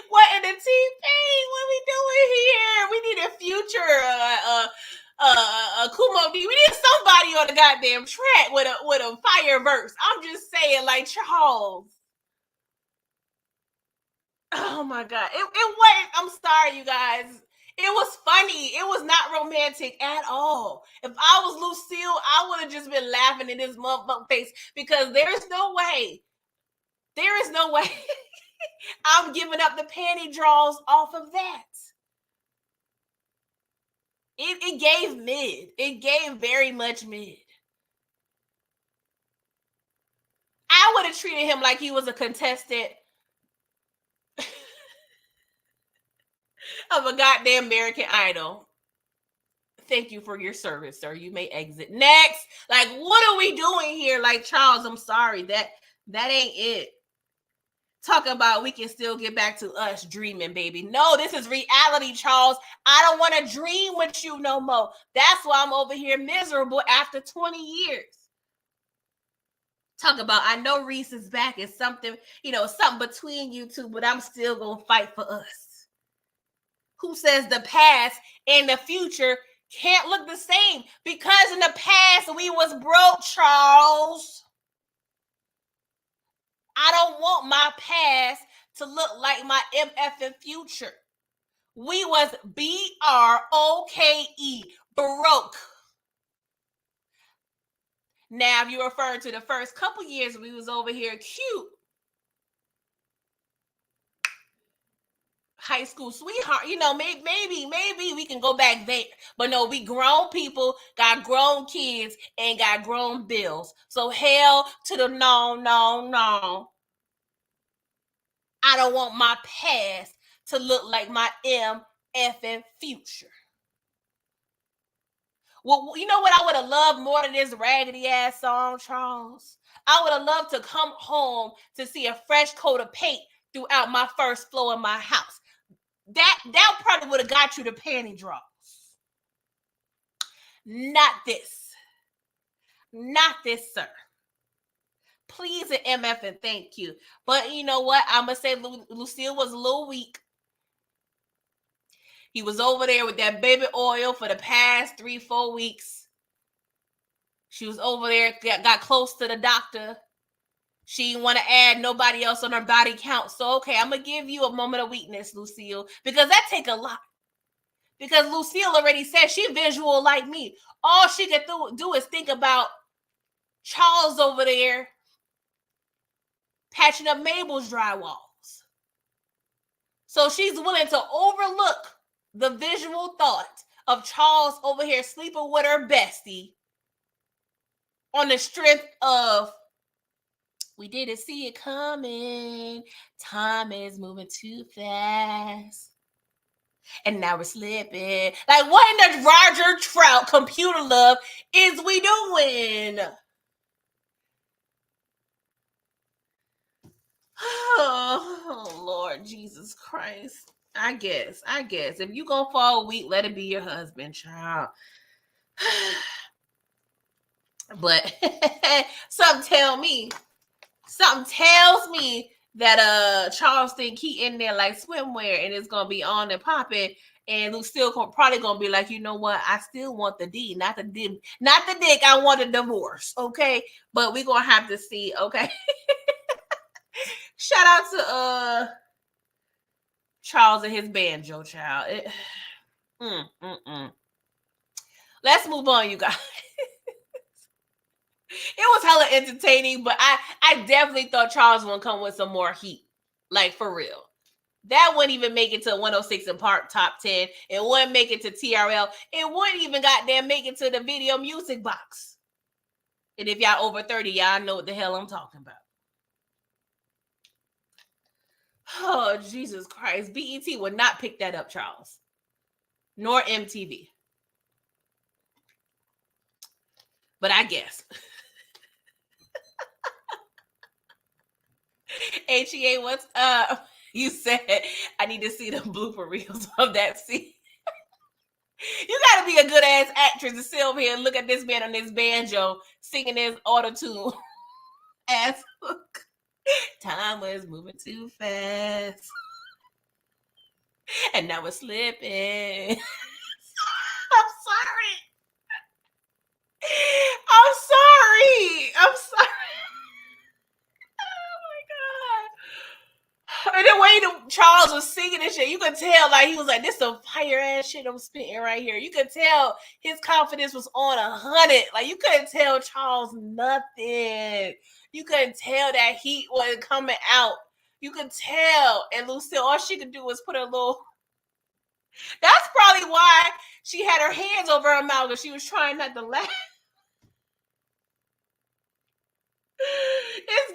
What in the TV? What are we doing here? We need a future Kumo D. We need somebody on the goddamn track with a fire verse. I'm just saying, like, Charles. Oh my god. It wasn't, I'm sorry, you guys. It was funny. It was not romantic at all. If I was Lucille, I would have just been laughing in his motherfucking face, because there is no way. There is no way I'm giving up the panty draws off of that. It gave mid. It gave very much mid. I would have treated him like he was a contestant of a goddamn American Idol. Thank you for your service, sir. You may exit. Next. Like, what are we doing here? Like, Charles, I'm sorry. That ain't it. Talk about we can still get back to us dreaming, baby. No, this is reality, Charles. I don't want to dream with you no more. That's why I'm over here miserable after 20 years. Talk about, I know Reese is back. It's something, something between you two, but I'm still going to fight for us. Who says the past and the future can't look the same? Because in the past, we was broke, Charles. I don't want my past to look like my MFing future. We was BROKE, broke. Now, if you're referring to the first couple years, we was over here cute. High school sweetheart, maybe we can go back there. But no, we grown people, got grown kids, and got grown bills. So hell to the no. I don't want my past to look like my MFing future. Well, you know what I would have loved more than this raggedy ass song, Charles? I would have loved to come home to see a fresh coat of paint throughout my first floor in my house. That probably would have got you the panty draws. Not this. Not this, sir. Please an MF and thank you. But you know what? I'm going to say Lucille was a little weak. He was over there with that baby oil for the past 3-4 weeks. She was over there, got close to the doctor. She didn't want to add nobody else on her body count. So, okay, I'm going to give you a moment of weakness, Lucille, because that take a lot. Because Lucille already said she visual like me. All she could do is think about Charles over there patching up Mabel's drywalls. So she's willing to overlook the visual thought of Charles over here sleeping with her bestie on the strength of, we didn't see it coming. Time is moving too fast. And now we're slipping. Like, what in the Roger Trout computer love is we doing? Oh, Lord Jesus Christ. I guess. If you gonna fall weak, let it be your husband, child. But something tells me that Charles think he in there like swimwear and it's gonna be on and popping, and Lucille probably gonna be like, you know what? I still want the D, not the dick. I want a divorce, okay? But we're gonna have to see, okay? Shout out to Charles and his banjo, child. Let's move on, you guys. It was hella entertaining, but I definitely thought Charles would come with some more heat. Like, for real. That wouldn't even make it to 106 and Park Top 10. It wouldn't make it to TRL. It wouldn't even goddamn make it to the video music box. And if y'all over 30, y'all know what the hell I'm talking about. Oh, Jesus Christ. BET would not pick that up, Charles. Nor MTV. But I guess. HEA, what's up? You said I need to see the blooper reels of that scene. You gotta be a good ass actress to sit over here and look at this man on this banjo singing his auto-tune ass hook. Time was moving too fast. And now we're slipping. I'm sorry. And the way Charles was singing and shit, you could tell, like, he was like, this some fire ass shit I'm spitting right here. You could tell his confidence was on 100. Like, you couldn't tell Charles nothing. You couldn't tell that heat wasn't coming out. You could tell. And Lucille, all she could do was put her little... That's probably why she had her hands over her mouth because she was trying not to laugh. It's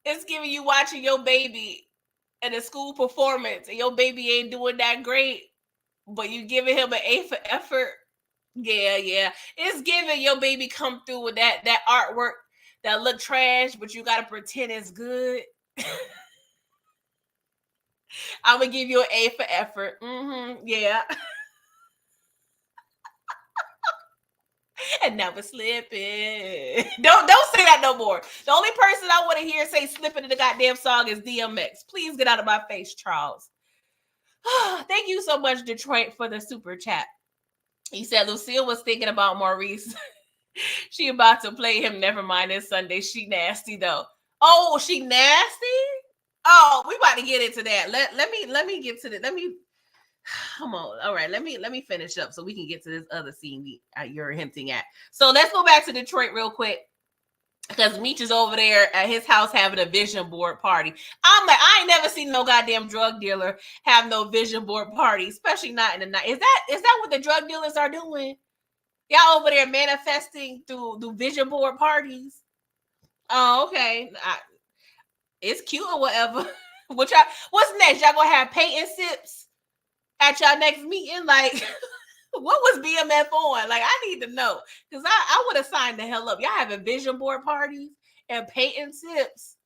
it's giving you watching your baby at a school performance and your baby ain't doing that great, but you giving him an A for effort. Yeah. It's giving your baby come through with that artwork that look trash, but you gotta pretend it's good. I'm gonna give you an A for effort. Yeah. And never slipping. Don't say that no more. The only person I want to hear say slipping in the goddamn song is DMX. Please get out of my face, Charles. Thank you so much, Detroit, for the super chat. He said Lucille was thinking about Maurice. She about to play him. Never mind, it's Sunday. She nasty though. Oh, she nasty? Oh, we about to get into that. Let me get to the. Let me come on. All right, let me finish up so we can get to this other scene you're hinting at. So let's go back to Detroit real quick, because Meech is over there at his house having a vision board party. I'm like, I ain't never seen no goddamn drug dealer have no vision board party, especially not in the night. Is that what the drug dealers are doing? Y'all over there manifesting through vision board parties? Oh, okay. It's cute or whatever. What's next? Y'all gonna have paint and sips at y'all next meeting? Like, what was BMF on? Like, I need to know, because I would have signed the hell up. Y'all having vision board parties and paint and sips.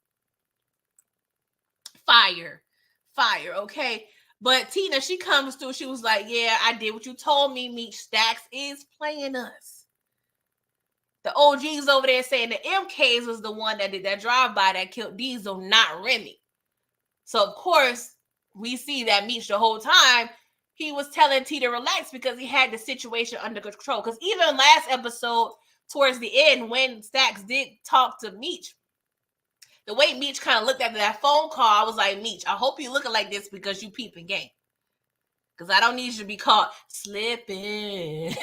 Fire. Okay. But Tina, she comes through. She was like, yeah, I did what you told me. Meech Stacks is playing us. The OGs over there saying the MKs was the one that did that drive-by that killed Diesel, not Remy. So, of course, we see that Meech the whole time, he was telling T to relax because he had the situation under control. Because even last episode, towards the end, when Stacks did talk to Meech, the way Meech kind of looked at that phone call, I was like, Meech, I hope you looking like this because you peeping game. Because I don't need you to be caught slipping.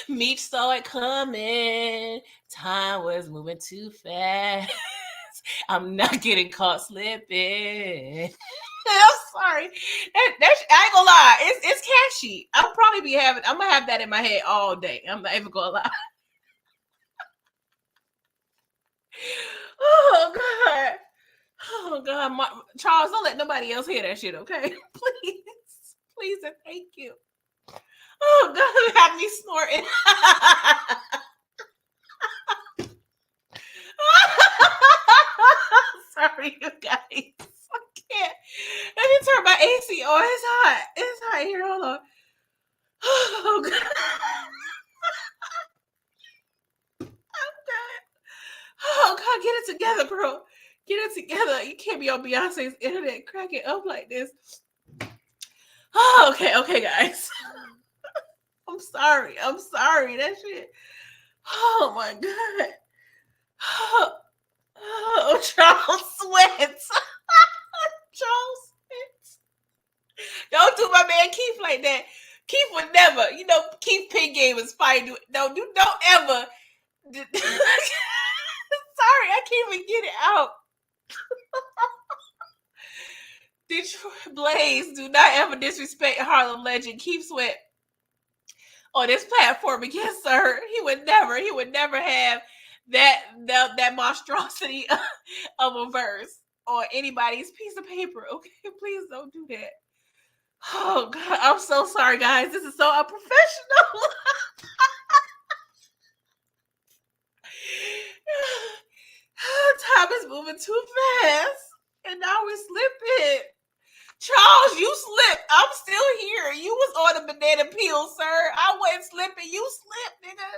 Meech saw it coming. Time was moving too fast. I'm not getting caught slipping. I'm sorry. I ain't gonna lie. It's catchy. I'm gonna have that in my head all day. I'm not even gonna lie. Oh God. Charles, don't let nobody else hear that shit, okay? Please and thank you. Oh God, have me snorting. Sorry, you guys. I can't. Let me turn my AC on. It's hot. It's hot here. Hold on. Oh God. Oh God, get it together, bro. Get it together. You can't be on Beyonce's internet cracking up like this. Oh, okay, guys. I'm sorry. That shit. Oh my God. Oh, Charles sweats. Charles sweats. Don't do my man Keith like that. Keith would never. Keith Pig game is fine. Don't ever. Sorry, I can't even get it out. Detroit Blaze, do not ever disrespect Harlem legend Keith Sweat on this platform again, sir. He would never have that monstrosity of a verse on anybody's piece of paper. Okay, please don't do that. Oh God, I'm so sorry, guys. This is so unprofessional. Time is moving too fast, and now we're slipping. Charles, you slipped. I'm still here. You was on a banana peel, sir. I wasn't slipping. You slipped, nigga.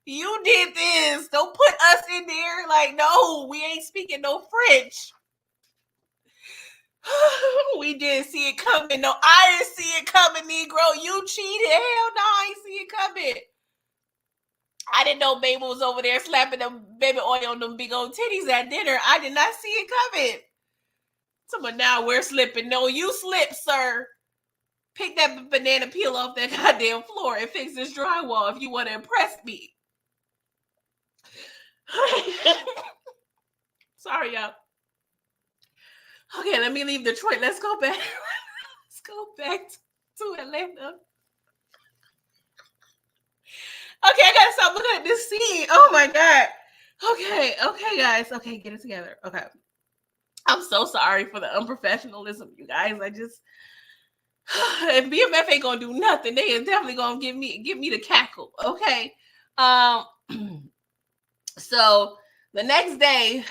You did this. Don't put us in there. Like, no, we ain't speaking no French. We didn't see it coming. No, I didn't see it coming, Negro. You cheated. Hell no, I ain't see it coming. I didn't know Baby was over there slapping them baby oil on them big old titties at dinner. I did not see it coming. But now we're slipping. No, you slipped, sir. Pick that banana peel off that goddamn floor and fix this drywall if you want to impress me. Sorry, y'all. Okay, let me leave Detroit. Let's go back. Let's go back to Atlanta. I gotta stop looking at this scene. Oh my god. Okay, guys. Okay, get it together. Okay. I'm so sorry for the unprofessionalism, you guys. I just if BMF ain't gonna do nothing, they is definitely gonna give me the cackle. Okay. Um so the next day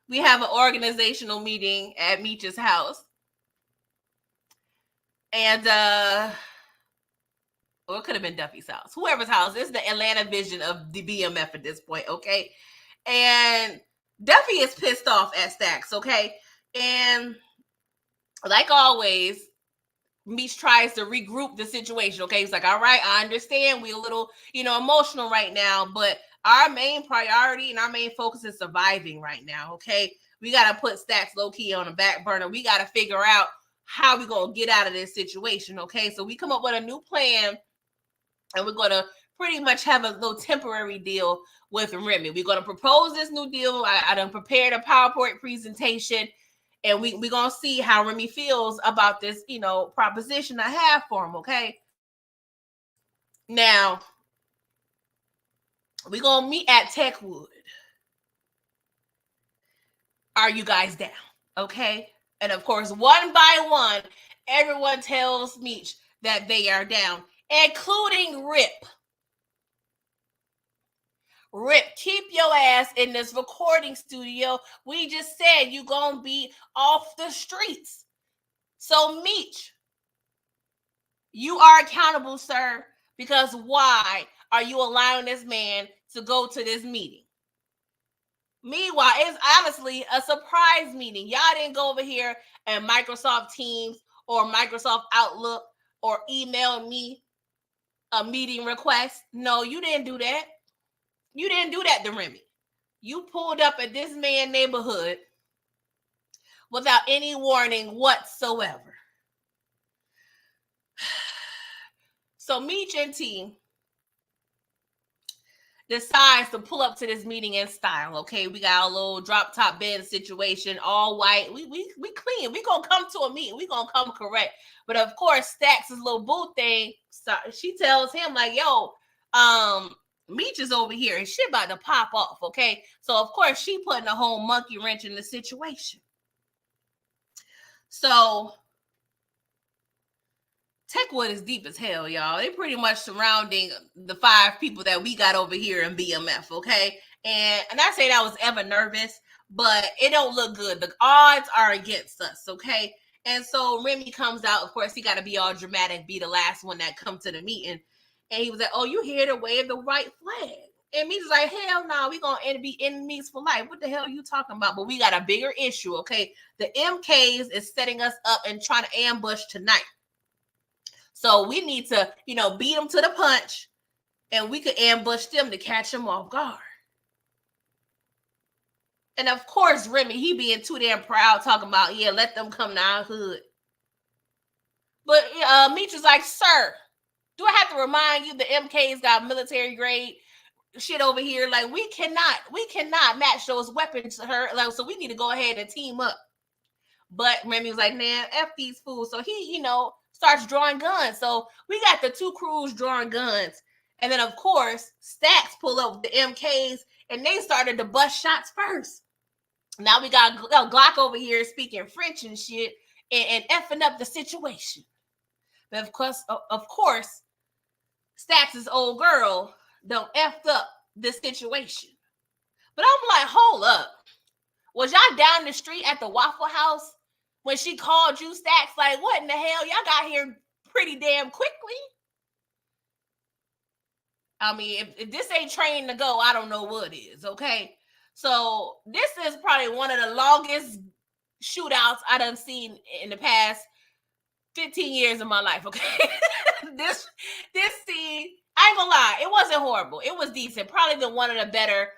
we have an organizational meeting at Meech's house. And or it could have been Duffy's house, whoever's house. It's the Atlanta vision of the BMF at this point, okay? And Duffy is pissed off at Stacks, okay? And like always, Meech tries to regroup the situation, okay? He's like, all right, I understand we a little, emotional right now, but our main priority and our main focus is surviving right now, okay? We got to put Stacks low-key on the back burner. We got to figure out how we going to get out of this situation, okay? So we come up with a new plan, and we're going to pretty much have a little temporary deal with Remy. We're going to propose this new deal. I done prepared a PowerPoint presentation, and we're going to see how Remy feels about this, proposition I have for him, okay? Now, we're going to meet at Techwood. Are you guys down? Okay? And of course, one by one, everyone tells Meech that they are down, including Rip. Rip, keep your ass in this recording studio. We just said you gonna be off the streets. So Meech, you are accountable, sir, because why are you allowing this man to go to this meeting? Meanwhile, it's honestly a surprise meeting. Y'all didn't go over here and Microsoft Teams or Microsoft Outlook or email me a meeting request. No, you didn't do that. You didn't do that to Remy. You pulled up at this man's neighborhood without any warning whatsoever. So Meech and T decides to pull up to this meeting in style. Okay, we got a little drop top bed situation, all white. We clean. We gonna come to a meeting. We gonna come correct. But of course, Stacks' little boo thing. She tells him like, "Yo, Meech is over here and shit about to pop off." Okay, so of course she putting a whole monkey wrench in the situation. So Techwood is deep as hell, y'all. They pretty much surrounding the 5 people that we got over here in BMF, okay? And I say that I was ever nervous, but it don't look good. The odds are against us, okay? And so Remy comes out. Of course, he got to be all dramatic, be the last one that come to the meeting. And he was like, "Oh, you here to wave the white flag?" And Meech's like, "Hell no, we gonna be enemies for life. What the hell are you talking about?" But we got a bigger issue, okay? The MKs is setting us up and trying to ambush tonight. So we need to, beat them to the punch, and we could ambush them to catch them off guard. And of course, Remy, he being too damn proud, talking about, yeah, let them come to our hood. But Meech was like, "Sir, do I have to remind you the MK's got military grade shit over here? Like, we cannot match those weapons to her. Like, so we need to go ahead and team up." But Remy was like, "Man, F these fools." So he, starts drawing guns. So we got the 2 crews drawing guns. And then, of course, Stacks pull up the MKs, and they started to bust shots first. Now we got Glock over here speaking French and shit and effing up the situation. But of course, Stacks' old girl done effed up this situation. But I'm like, hold up. Was y'all down the street at the Waffle House when she called you, Stacks? Like, what in the hell? Y'all got here pretty damn quickly. I mean, if this ain't trained to go, I don't know what is, okay? So this is probably one of the longest shootouts I done seen in the past 15 years of my life, okay? this scene, I ain't gonna lie, it wasn't horrible. It was decent. Probably one of the better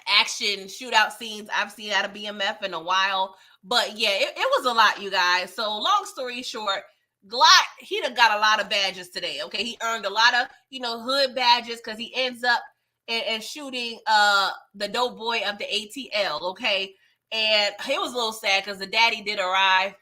action shootout scenes I've seen out of BMF in a while. But yeah, it was a lot, you guys. So long story short, Glock, he done got a lot of badges today. Okay, he earned a lot of hood badges because he ends up and shooting the dope boy of the ATL. Okay, and it was a little sad because the daddy did arrive,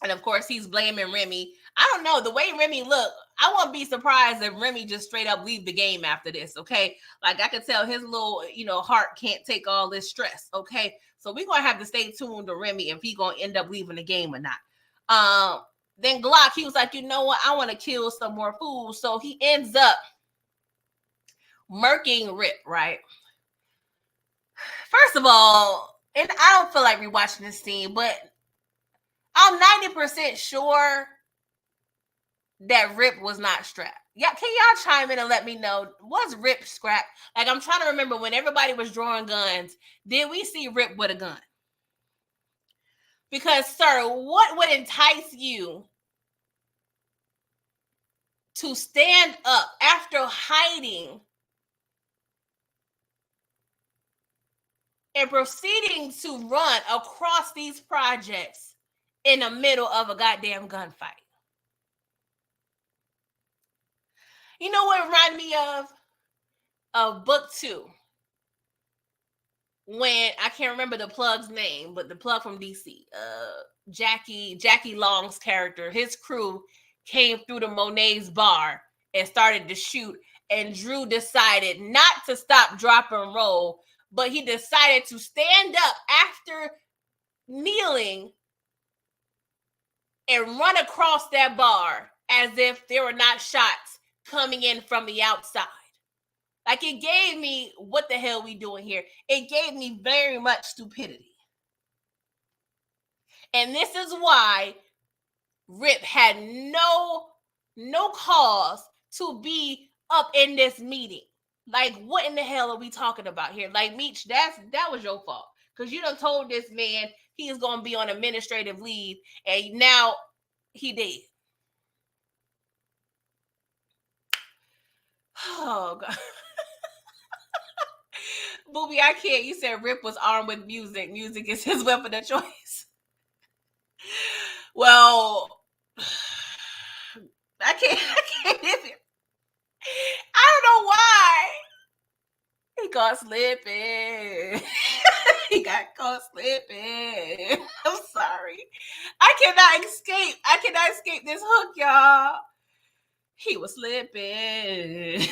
And of course, he's blaming Remy. I don't know. The way Remy look, I won't be surprised if Remy just straight up leave the game after this, okay? Like, I could tell his little, heart can't take all this stress, okay? So we're going to have to stay tuned to Remy if he going to end up leaving the game or not. Then Glock, he was like, you know what? I want to kill some more fools. So he ends up murking Rip, right? First of all, and I don't feel like rewatching this scene, but I'm 90% sure that Rip was not strapped. Yeah, can y'all chime in and let me know, was Rip strapped? Like, I'm trying to remember when everybody was drawing guns, did we see Rip with a gun? Because, sir, what would entice you to stand up after hiding and proceeding to run across these projects in the middle of a goddamn gunfight? You know what it reminded me of? Of book 2. When I can't remember the plug's name, but the plug from DC, Jackie Long's character, his crew came through the Monet's bar and started to shoot, and Drew decided not to stop, drop, and roll, but he decided to stand up after kneeling and run across that bar as if there were not shots coming in from the outside. Like, it gave me, what the hell we doing here? It gave me very much stupidity. And this is why Rip had no cause to be up in this meeting. Like, what in the hell are we talking about here? Like, Meech, that was your fault. Because you done told this man he is going to be on administrative leave, and now he did. Oh, God. Booby, I can't. You said Rip was armed with music. Music is his weapon of choice. Well, I can't even. I don't know why. He got slipping. He got caught slipping. I'm sorry. I cannot escape this hook, y'all. He was slipping.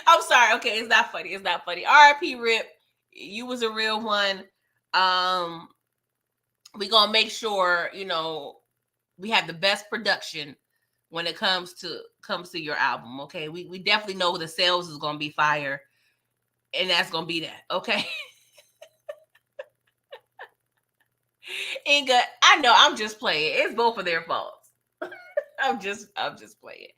I'm sorry. Okay, it's not funny. R.I.P. Rip. You was a real one. We gonna make sure, we have the best production when it comes to your album. Okay. We definitely know the sales is gonna be fire. And that's gonna be that. Okay. Inga, I know I'm just playing. It's both of their faults. I'm just playing.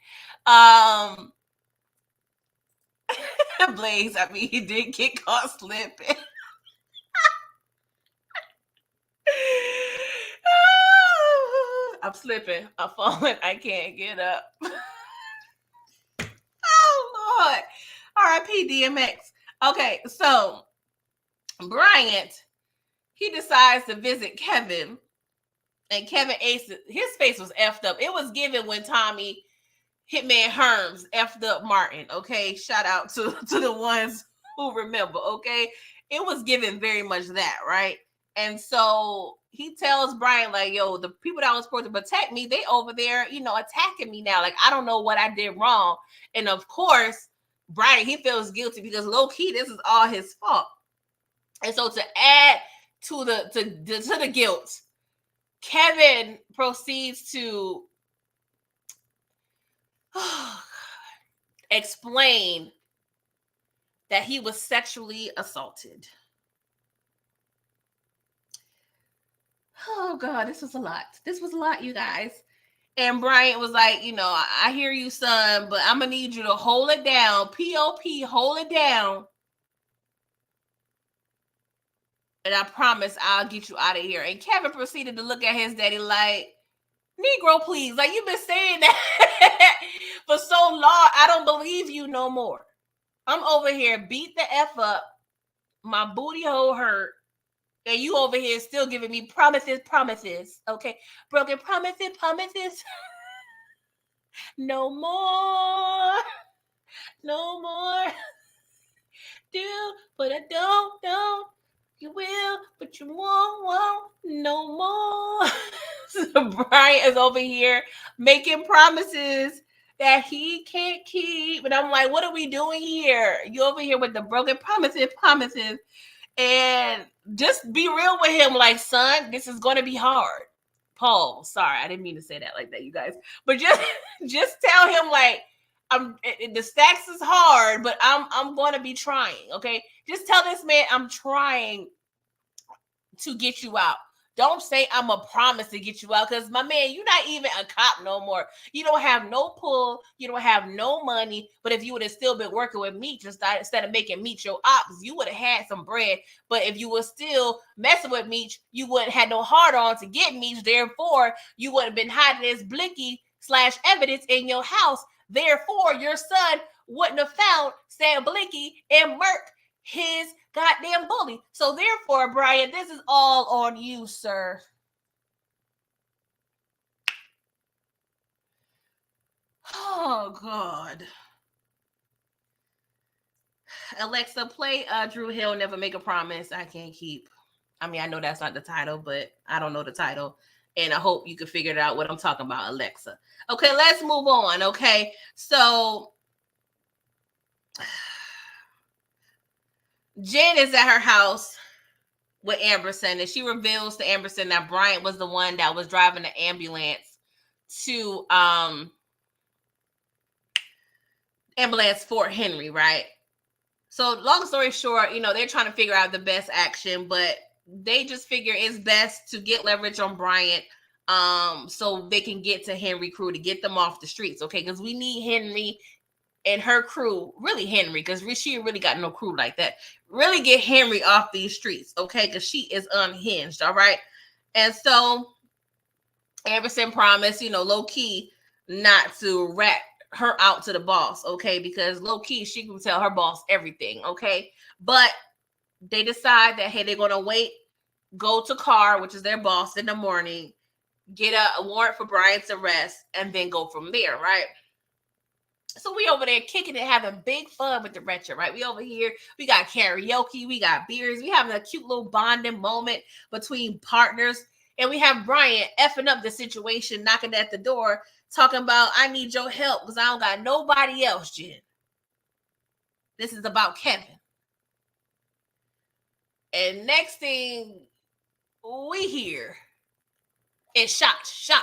Blaze, I mean, he did get caught slipping. I'm slipping. I'm falling. I can't get up. Oh, Lord. R.I.P. DMX. Okay, so Bryant, he decides to visit Kevin. And Kevin Ace, his face was effed up. It was given when Tommy Hitman Herms effed up Martin. Okay, shout out to the ones who remember. Okay, it was given very much that, right? And so he tells Brian, like, yo, the people that was supposed to protect me, they over there, attacking me now. Like, I don't know what I did wrong. And of course, Brian, he feels guilty because low key, this is all his fault. And so to add to the guilt, Kevin proceeds to explain that he was sexually assaulted. Oh, God, this was a lot. You guys. And Bryant was like, I hear you, son, but I'm going to need you to hold it down. P.O.P., hold it down. And I promise I'll get you out of here. And Kevin proceeded to look at his daddy like, Negro, please. Like, you've been saying that for so long. I don't believe you no more. I'm over here beat the F up. My booty hole hurt. And you over here still giving me promises. Okay. Broken promises. No more. Do, but I don't. You will, but you won't no more. So Brian is over here making promises that he can't keep. And I'm like, what are we doing here? You over here with the broken promises. And just be real with him, like, son, this is going to be hard. Paul, sorry, I didn't mean to say that like that, you guys. But just tell him, like, the stacks is hard, but I'm going to be trying, okay? Just tell this man I'm trying to get you out. Don't say I'm a promise to get you out, because my man, you're not even a cop no more. You don't have no pull. You don't have no money. But if you would have still been working with Meech instead of making Meech your ops, you would have had some bread. But if you were still messing with Meech, you wouldn't have no hard on to get Meech. Therefore, you would have been hiding this Blicky/evidence in your house. Therefore, your son wouldn't have found Sam Blicky and Merk, his goddamn bully. So therefore, Brian, this is all on you, sir. Oh God. Alexa, play Drew Hill Never Make a Promise I Can't Keep. I mean, I know that's not the title, but I don't know the title. And I hope you can figure it out what I'm talking about, Alexa. Okay, let's move on. Okay. So Jen is at her house with Amberson, and she reveals to Amberson that Bryant was the one that was driving the ambulance to ambulance Fort Henry, right? So long story short, they're trying to figure out the best action, but they just figure it's best to get leverage on Bryant, so they can get to Henry crew to get them off the streets, okay? Because we need Henry and her crew, really Henry, because she really got no crew like that. Really get Henry off these streets, okay? Because she is unhinged, all right? And so Amberson promised, low key, not to rat her out to the boss, okay? Because low key, she can tell her boss everything, okay? But they decide that, hey, they're going to wait, go to Carr, which is their boss, in the morning, get a warrant for Bryant's arrest, and then go from there, right? So we over there kicking it, having big fun with the retro, right? We over here, we got karaoke, we got beers, we having a cute little bonding moment between partners. And we have Bryant effing up the situation, knocking at the door, talking about, I need your help because I don't got nobody else, Jen. This is about Kevin. And next thing we hear is shots.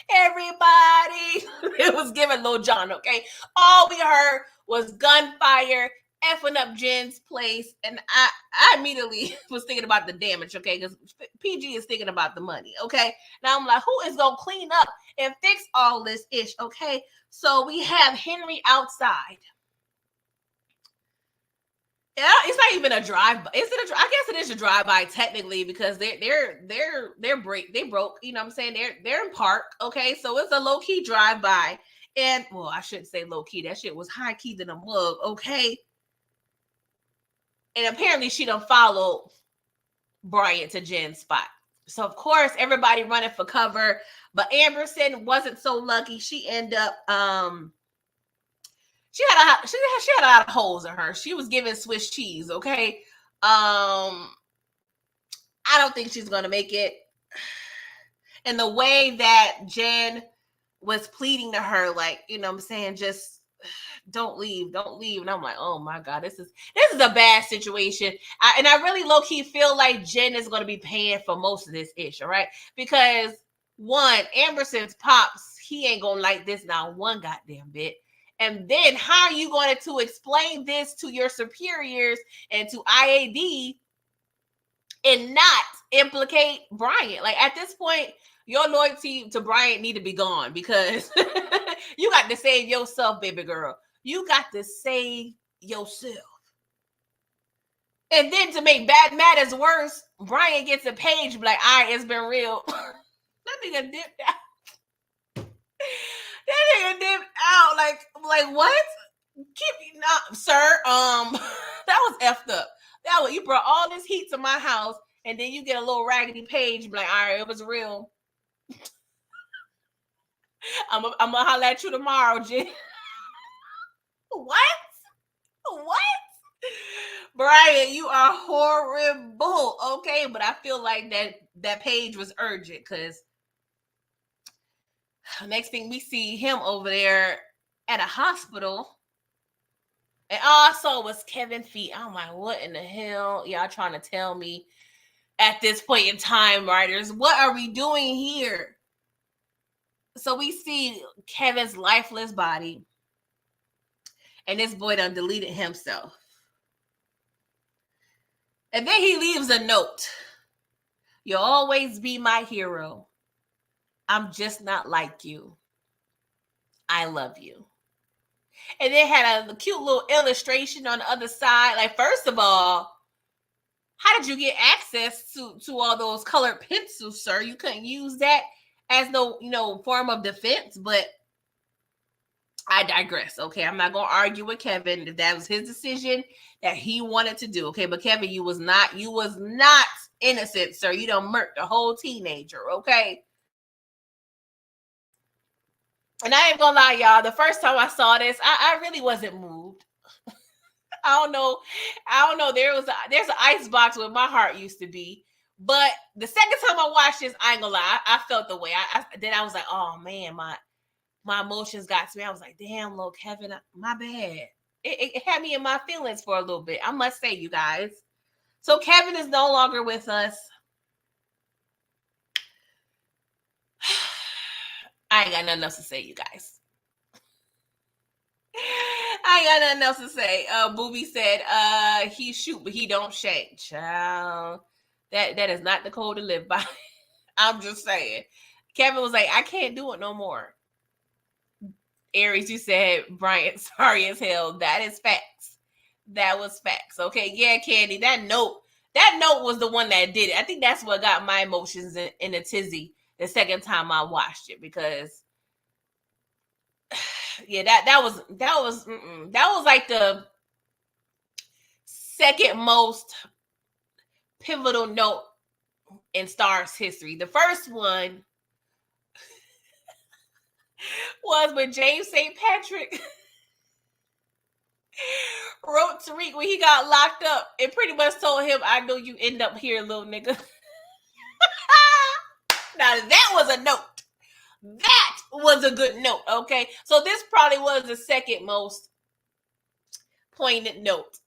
Everybody, it was giving Lil Jon, okay? All we heard was gunfire, effing up Jen's place, and I immediately was thinking about the damage, okay? Because PG is thinking about the money, okay? Now I'm like, who is gonna clean up and fix all this ish, okay? So we have Henry outside. Yeah, it's not even a drive. Is it I guess it is a drive-by technically, because they broke. You know what I'm saying? They're in park. Okay, so it's a low-key drive-by. And well, I shouldn't say low-key. That shit was high-key than a mug. Okay. And apparently she done followed Bryant to Jen's spot. So of course everybody running for cover, but Amberson wasn't so lucky. She ended up she had a lot of holes in her. She was giving Swiss cheese, okay? I don't think she's gonna make it. And the way that Jen was pleading to her, like, you know what I'm saying, just don't leave. And I'm like, oh my God, this is a bad situation. And I really low-key feel like Jen is gonna be paying for most of this issue, right? Because one, Amberson's pops, he ain't gonna like this now one goddamn bit. And then how are you going to explain this to your superiors and to IAD and not implicate Bryant? Like, at this point, your loyalty to Bryant need to be gone, because you got to save yourself, baby girl. You got to save yourself. And then to make bad matters worse, Bryant gets a page like, all right, it's been real. That nigga dipped out. That nigga dipped out. Like what? Keep not, sir. That was effed up. That was, you brought all this heat to my house, and then you get a little raggedy page, like, all right, it was real. I'm gonna holler at you tomorrow, Jen. What? What? Brian, you are horrible. Okay, but I feel like that page was urgent because next thing we see him over there at a hospital. And all I saw was Kevin feet. I'm like, what in the hell y'all trying to tell me at this point in time, writers? What are we doing here? So we see Kevin's lifeless body. And this boy done deleted himself. And then he leaves a note. You'll always be my hero. I'm just not like you. I love you. And then had a cute little illustration on the other side. Like, first of all, how did you get access to all those colored pencils, sir? You couldn't use that as no form of defense, but I digress. Okay, I'm not gonna argue with Kevin. That was his decision that he wanted to do. Okay, but Kevin, you was not innocent, sir. You done murked the whole teenager. Okay. And I ain't gonna lie, y'all. The first time I saw this, I really wasn't moved. I don't know. There's an ice box where my heart used to be. But the second time I watched this, I ain't gonna lie, I felt the way. Then I was like, oh man, my emotions got to me. I was like, damn, little Kevin, my bad. It had me in my feelings for a little bit, I must say, you guys. So Kevin is no longer with us. I ain't got nothing else to say, you guys. I ain't got nothing else to say. Booby said, he shoot, but he don't shake. Child, that is not the code to live by. I'm just saying. Kevin was like, I can't do it no more. Aries, you said, Bryant, sorry as hell. That is facts. That was facts. Okay, yeah, Candy. That note was the one that did it. I think that's what got my emotions in a tizzy the second time I watched it, because yeah, that was like the second most pivotal note in Starz history. The first one was when James St. Patrick wrote Tariq when he got locked up and pretty much told him, I know you end up here, little nigga. Now that was a note. That was a good note, okay? So this probably was the second most poignant note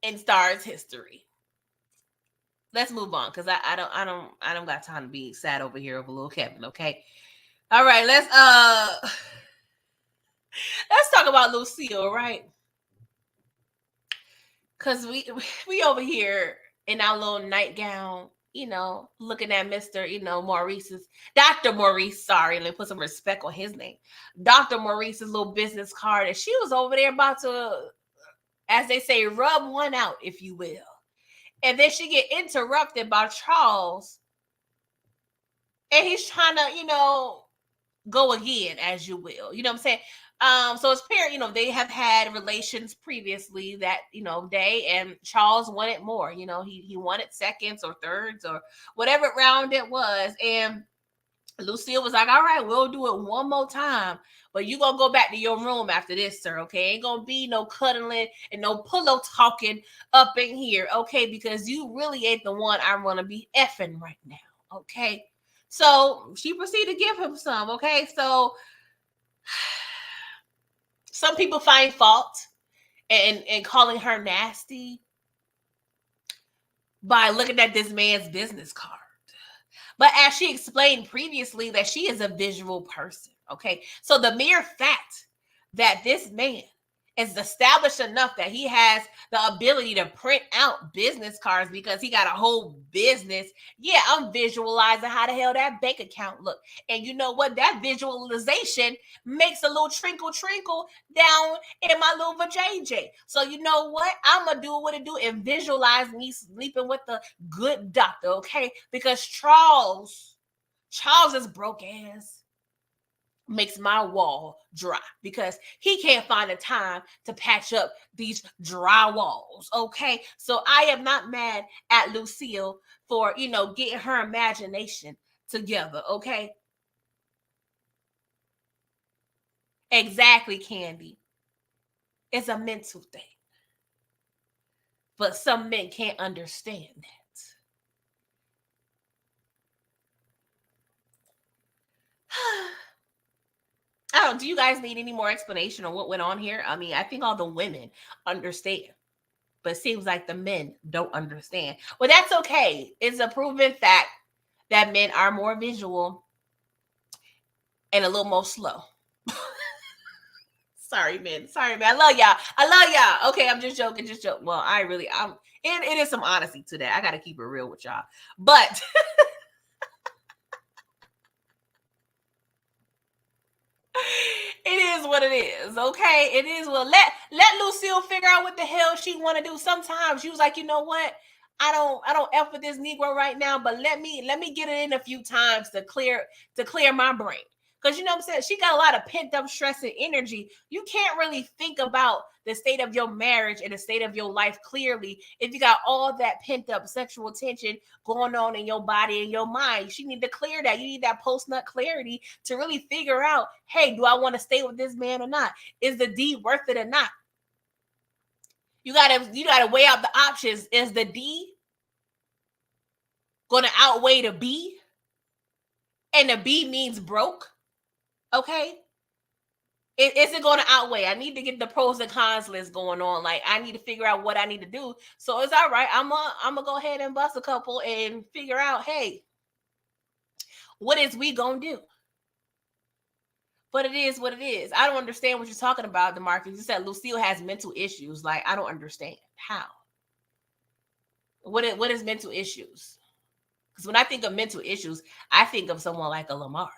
in Starz history. Let's move on, because I don't got time to be sad over here over little Kevin, okay? All right, let's talk about Lucille, right? Because we over here in our little nightgown, looking at Mr. Maurice's, Dr. Maurice, sorry, let me put some respect on his name. Dr. Maurice's little business card, and she was over there about to, as they say, rub one out, if you will. And then she get interrupted by Charles. And he's trying to, go again, as you will. You know what I'm saying? So it's apparent, they have had relations previously that, day, and Charles wanted more. He wanted seconds or thirds or whatever round it was. And Lucille was like, all right, we'll do it one more time, but you gonna go back to your room after this, sir. Okay, ain't gonna be no cuddling and no pillow talking up in here, okay? Because you really ain't the one I'm gonna be effing right now, okay? So she proceeded to give him some, okay? So some people find fault and calling her nasty by looking at this man's business card. But as she explained previously, that she is a visual person, okay? So the mere fact that this man is established enough that he has the ability to print out business cards because he got a whole business. Yeah, I'm visualizing how the hell that bank account look. And you know what? That visualization makes a little trinkle down in my little vajayjay. So you know what? I'm going to do what it do and visualize me sleeping with the good doctor, okay? Because Charles is broke ass makes my wall dry because he can't find the time to patch up these dry walls, okay? So I am not mad at Lucille for, getting her imagination together, okay? Exactly, Candy. It's a mental thing. But some men can't understand that. I don't. Do you guys need any more explanation on what went on here? I mean, I think all the women understand, but it seems like the men don't understand. Well, that's okay. It's a proven fact that men are more visual and a little more slow. Sorry, man. Sorry, man. I love y'all. I love y'all. Okay, I'm just joking. Just joking. Well, it is some honesty to that. I got to keep it real with y'all. But it is what it is. Okay, it is. Well, let Lucille figure out what the hell she want to do. Sometimes she was like, you know what? I don't F with this Negro right now, but let me get it in a few times to clear my brain. Because you know what I'm saying? She got a lot of pent up stress and energy. You can't really think about the state of your marriage and the state of your life clearly if you got all that pent up sexual tension going on in your body and your mind. She need to clear that. You need that post nut clarity to really figure out, hey, do I want to stay with this man or not? Is the D worth it or not? You gotta weigh out the options. Is the D gonna outweigh the B? And the B means broke. Okay. Is it going to outweigh? I need to get the pros and cons list going on. Like, I need to figure out what I need to do. So it's all right. I'm gonna go ahead and bust a couple and figure out, hey, what is we gonna do? But it is what it is. I don't understand what you're talking about, DeMarcus. You said Lucille has mental issues. Like, I don't understand how. What is mental issues? Because when I think of mental issues, I think of someone like a Lamar.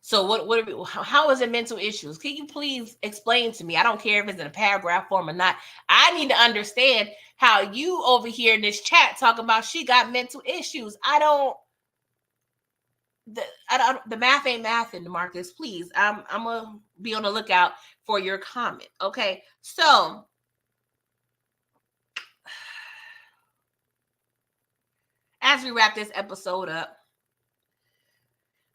So how is it mental issues? Can you please explain to me? I don't care if it's in a paragraph form or not. I need to understand how you over here in this chat talking about she got mental issues. The math ain't mathing, DeMarcus. Please, I'm gonna be on the lookout for your comment. Okay, so as we wrap this episode up,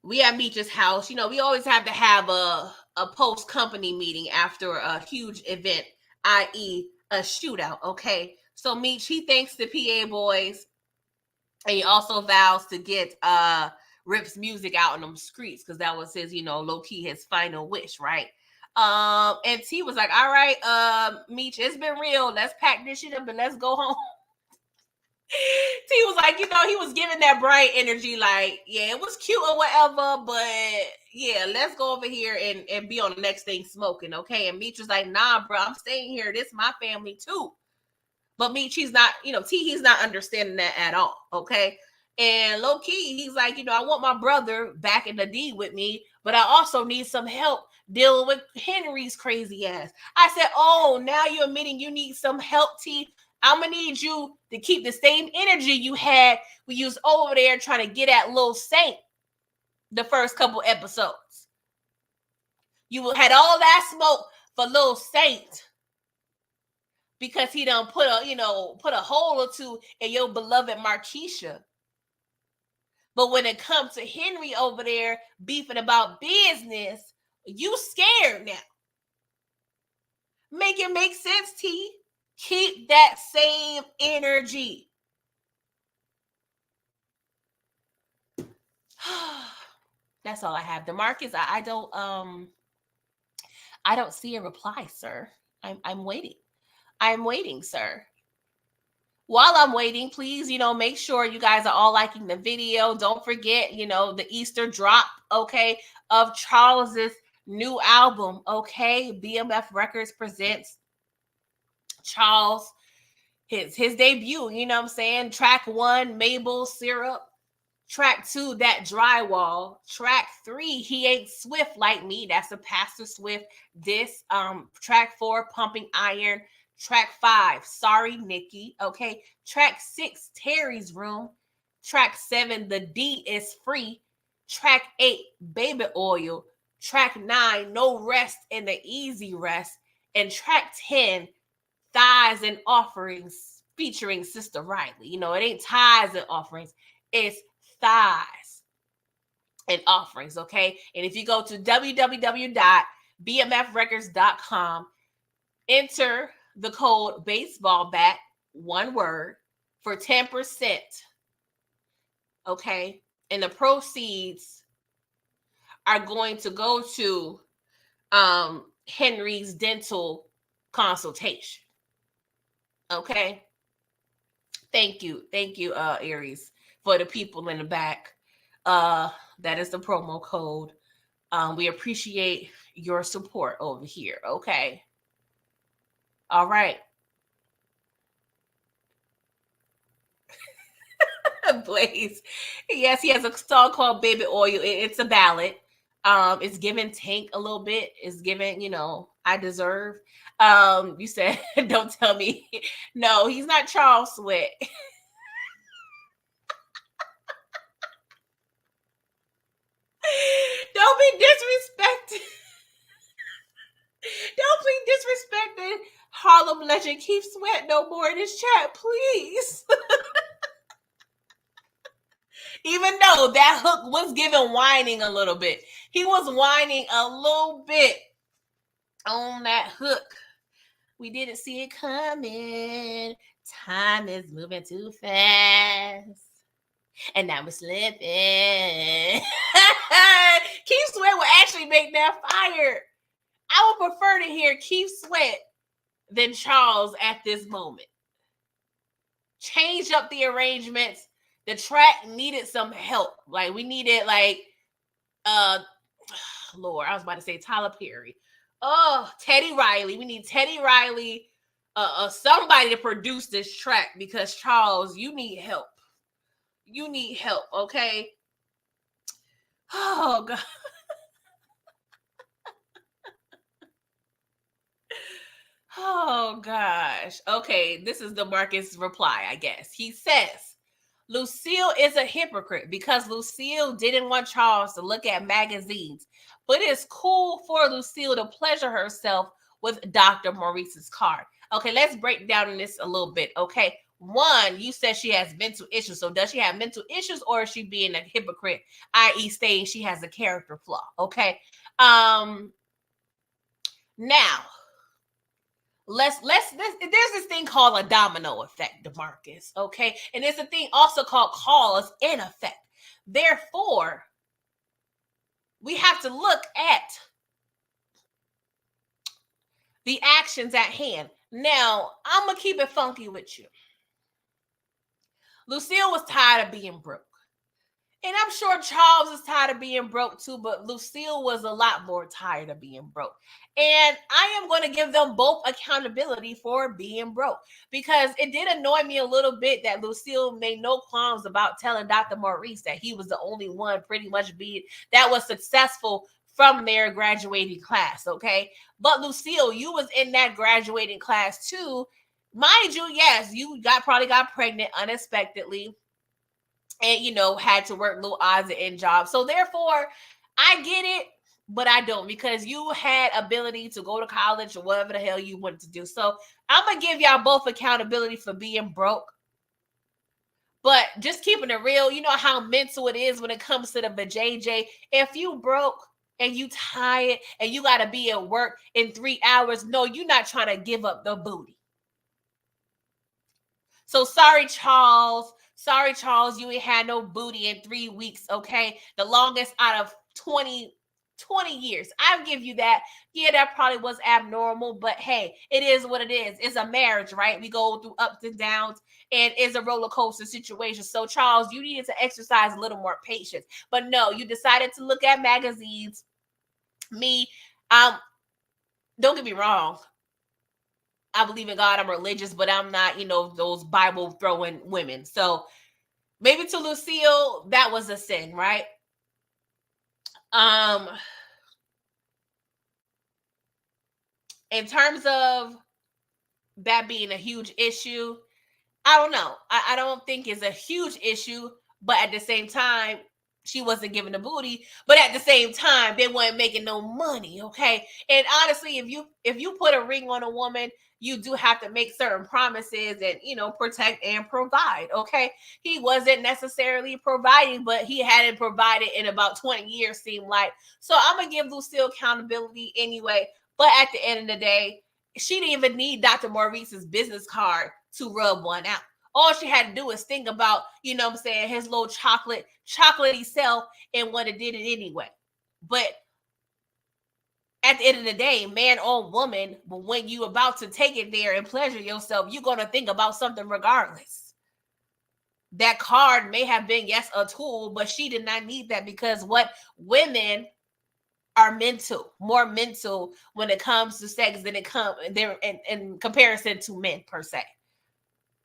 we at Meech's house. You know, we always have to have a post company meeting after a huge event, i.e., a shootout. Okay, so Meech, he thanks the PA boys, and he also vows to get Rip's music out in them streets because that was his, low key his final wish, right? And T was like, "All right, Meech, it's been real. Let's pack this shit up and let's go home." T was like, he was giving that bright energy, like, yeah, it was cute or whatever, but yeah, let's go over here and be on the next thing smoking, okay? And Meech was like, nah, bro, I'm staying here. This is my family too. But Meech, he's not, T, he's not understanding that at all, okay? And low key, he's like, I want my brother back in the D with me, but I also need some help dealing with Henry's crazy ass. I said, oh, now you're admitting you need some help, T. I'm gonna need you to keep the same energy you had when you was over there trying to get at Lil Saint the first couple episodes. You had all that smoke for Lil Saint because he done put a hole or two in your beloved Markeisha. But when it comes to Henry over there beefing about business, you scared now. Make it make sense, T. Keep that same energy. That's all I have. DeMarcus, I don't see a reply, sir. I'm waiting. I'm waiting, sir. While I'm waiting, please, make sure you guys are all liking the video. Don't forget, the Easter drop, okay, of Charles's new album, okay? BMF Records presents Charles, his debut, you know what I'm saying? Track 1, Maple Syrup. Track 2, That Drywall. Track 3, He Ain't Swift Like Me. That's a Pastor Swift diss. Track 4, Pumping Iron. Track 5, Sorry Nikki. Okay. Track 6, Terry's Room. Track 7, The D Is Free. Track 8, Baby Oil. Track 9, No Rest in the Easy Rest. And track 10, Thighs and Offerings featuring Sister Riley. It ain't ties and offerings. It's thighs and offerings, okay? And if you go to www.BMF bmfrecords.com. Enter the code baseball bat, one word, for 10%. Okay. And the proceeds are going to go to Henry's dental consultation. Okay. Thank you. Thank you, Aries, for the people in the back. That is the promo code. We appreciate your support over here. Okay. All right. Blaze. Yes, he has a song called Baby Oil. It's a ballad. It's giving Tank a little bit. It's giving, I deserve. You said, don't tell me. No, he's not Charles Sweat. Don't be disrespected. Don't be disrespecting Harlem legend Keith Sweat no more in this chat, please. Even though that hook was given whining a little bit. He was whining a little bit on that hook. We didn't see it coming. Time is moving too fast. And now we're slipping. Keith Sweat will actually make that fire. I would prefer to hear Keith Sweat than Charles at this moment. Change up the arrangements. The track needed some help. Like we needed Lord, I was about to say Tyler Perry. Oh, Teddy Riley. We need Teddy Riley, somebody to produce this track because Charles, you need help. You need help, okay? Oh God. Oh gosh. Okay, this is DeMarcus' reply, I guess. He says, Lucille is a hypocrite because Lucille didn't want Charles to look at magazines, but it's cool for Lucille to pleasure herself with Dr. Maurice's card. Okay, let's break down this a little bit. Okay, one, you said she has mental issues. So does she have mental issues or is she being a hypocrite, i.e. saying she has a character flaw? Okay. Now, there's this thing called a domino effect, DeMarcus, okay? And there's a thing also called cause and effect. Therefore, we have to look at the actions at hand. Now, I'm going to keep it funky with you. Lucille was tired of being broke. And I'm sure Charles is tired of being broke too, but Lucille was a lot more tired of being broke. And I am going to give them both accountability for being broke because it did annoy me a little bit that Lucille made no qualms about telling Dr. Maurice that he was the only one pretty much that was successful from their graduating class, okay? But Lucille, you was in that graduating class too. Mind you, yes, you probably got pregnant unexpectedly. And, had to work little odds and end jobs. So therefore, I get it, but I don't because you had ability to go to college or whatever the hell you wanted to do. So I'm going to give y'all both accountability for being broke. But just keeping it real, you know how mental it is when it comes to the vajayjay. If you broke and you tired and you got to be at work in 3 hours, no, you're not trying to give up the booty. So sorry, Charles. Sorry, Charles, you ain't had no booty in 3 weeks, okay? The longest out of 20 years. I'll give you that. Yeah, that probably was abnormal, but hey, it is what it is. It's a marriage, right? We go through ups and downs, and it's a roller coaster situation. So, Charles, you needed to exercise a little more patience. But no, you decided to look at magazines. Don't get me wrong. I believe in God, I'm religious, but I'm not, those Bible throwing women. So maybe to Lucille, that was a sin, right? In terms of that being a huge issue, I don't know. I don't think it's a huge issue, but at the same time, she wasn't giving the booty, but at the same time, they weren't making no money. Okay. And honestly, if you put a ring on a woman, you do have to make certain promises and, you know, protect and provide. Okay. He wasn't necessarily providing, but he hadn't provided in about 20 years, seemed like. So I'm gonna give Lucille accountability anyway. But at the end of the day, she didn't even need Dr. Maurice's business card to rub one out. All she had to do is think about, you know what I'm saying, his little chocolatey self and would have did it anyway. But at the end of the day, man or woman, but when you about to take it there and pleasure yourself, you're going to think about something regardless. That card may have been, yes, a tool, but she did not need that because what women are more mental when it comes to sex than it comes there in comparison to men per se.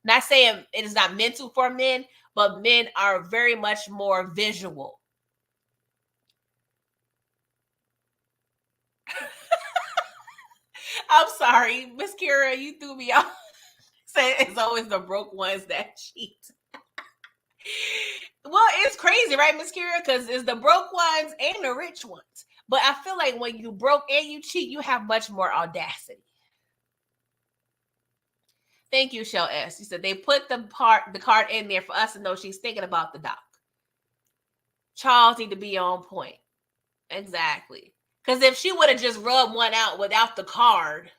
Not saying it is not mental for men, but men are very much more visual. I'm sorry, Miss Kira, you threw me off. Say it's always the broke ones that cheat. Well, it's crazy, right, Miss Kira? Because it's the broke ones and the rich ones. But I feel like when you broke and you cheat, you have much more audacity. Thank you, Shell S. You said they put the card in there for us to know she's thinking about the doc. Charles need to be on point. Exactly. Because if she would have just rubbed one out without the card,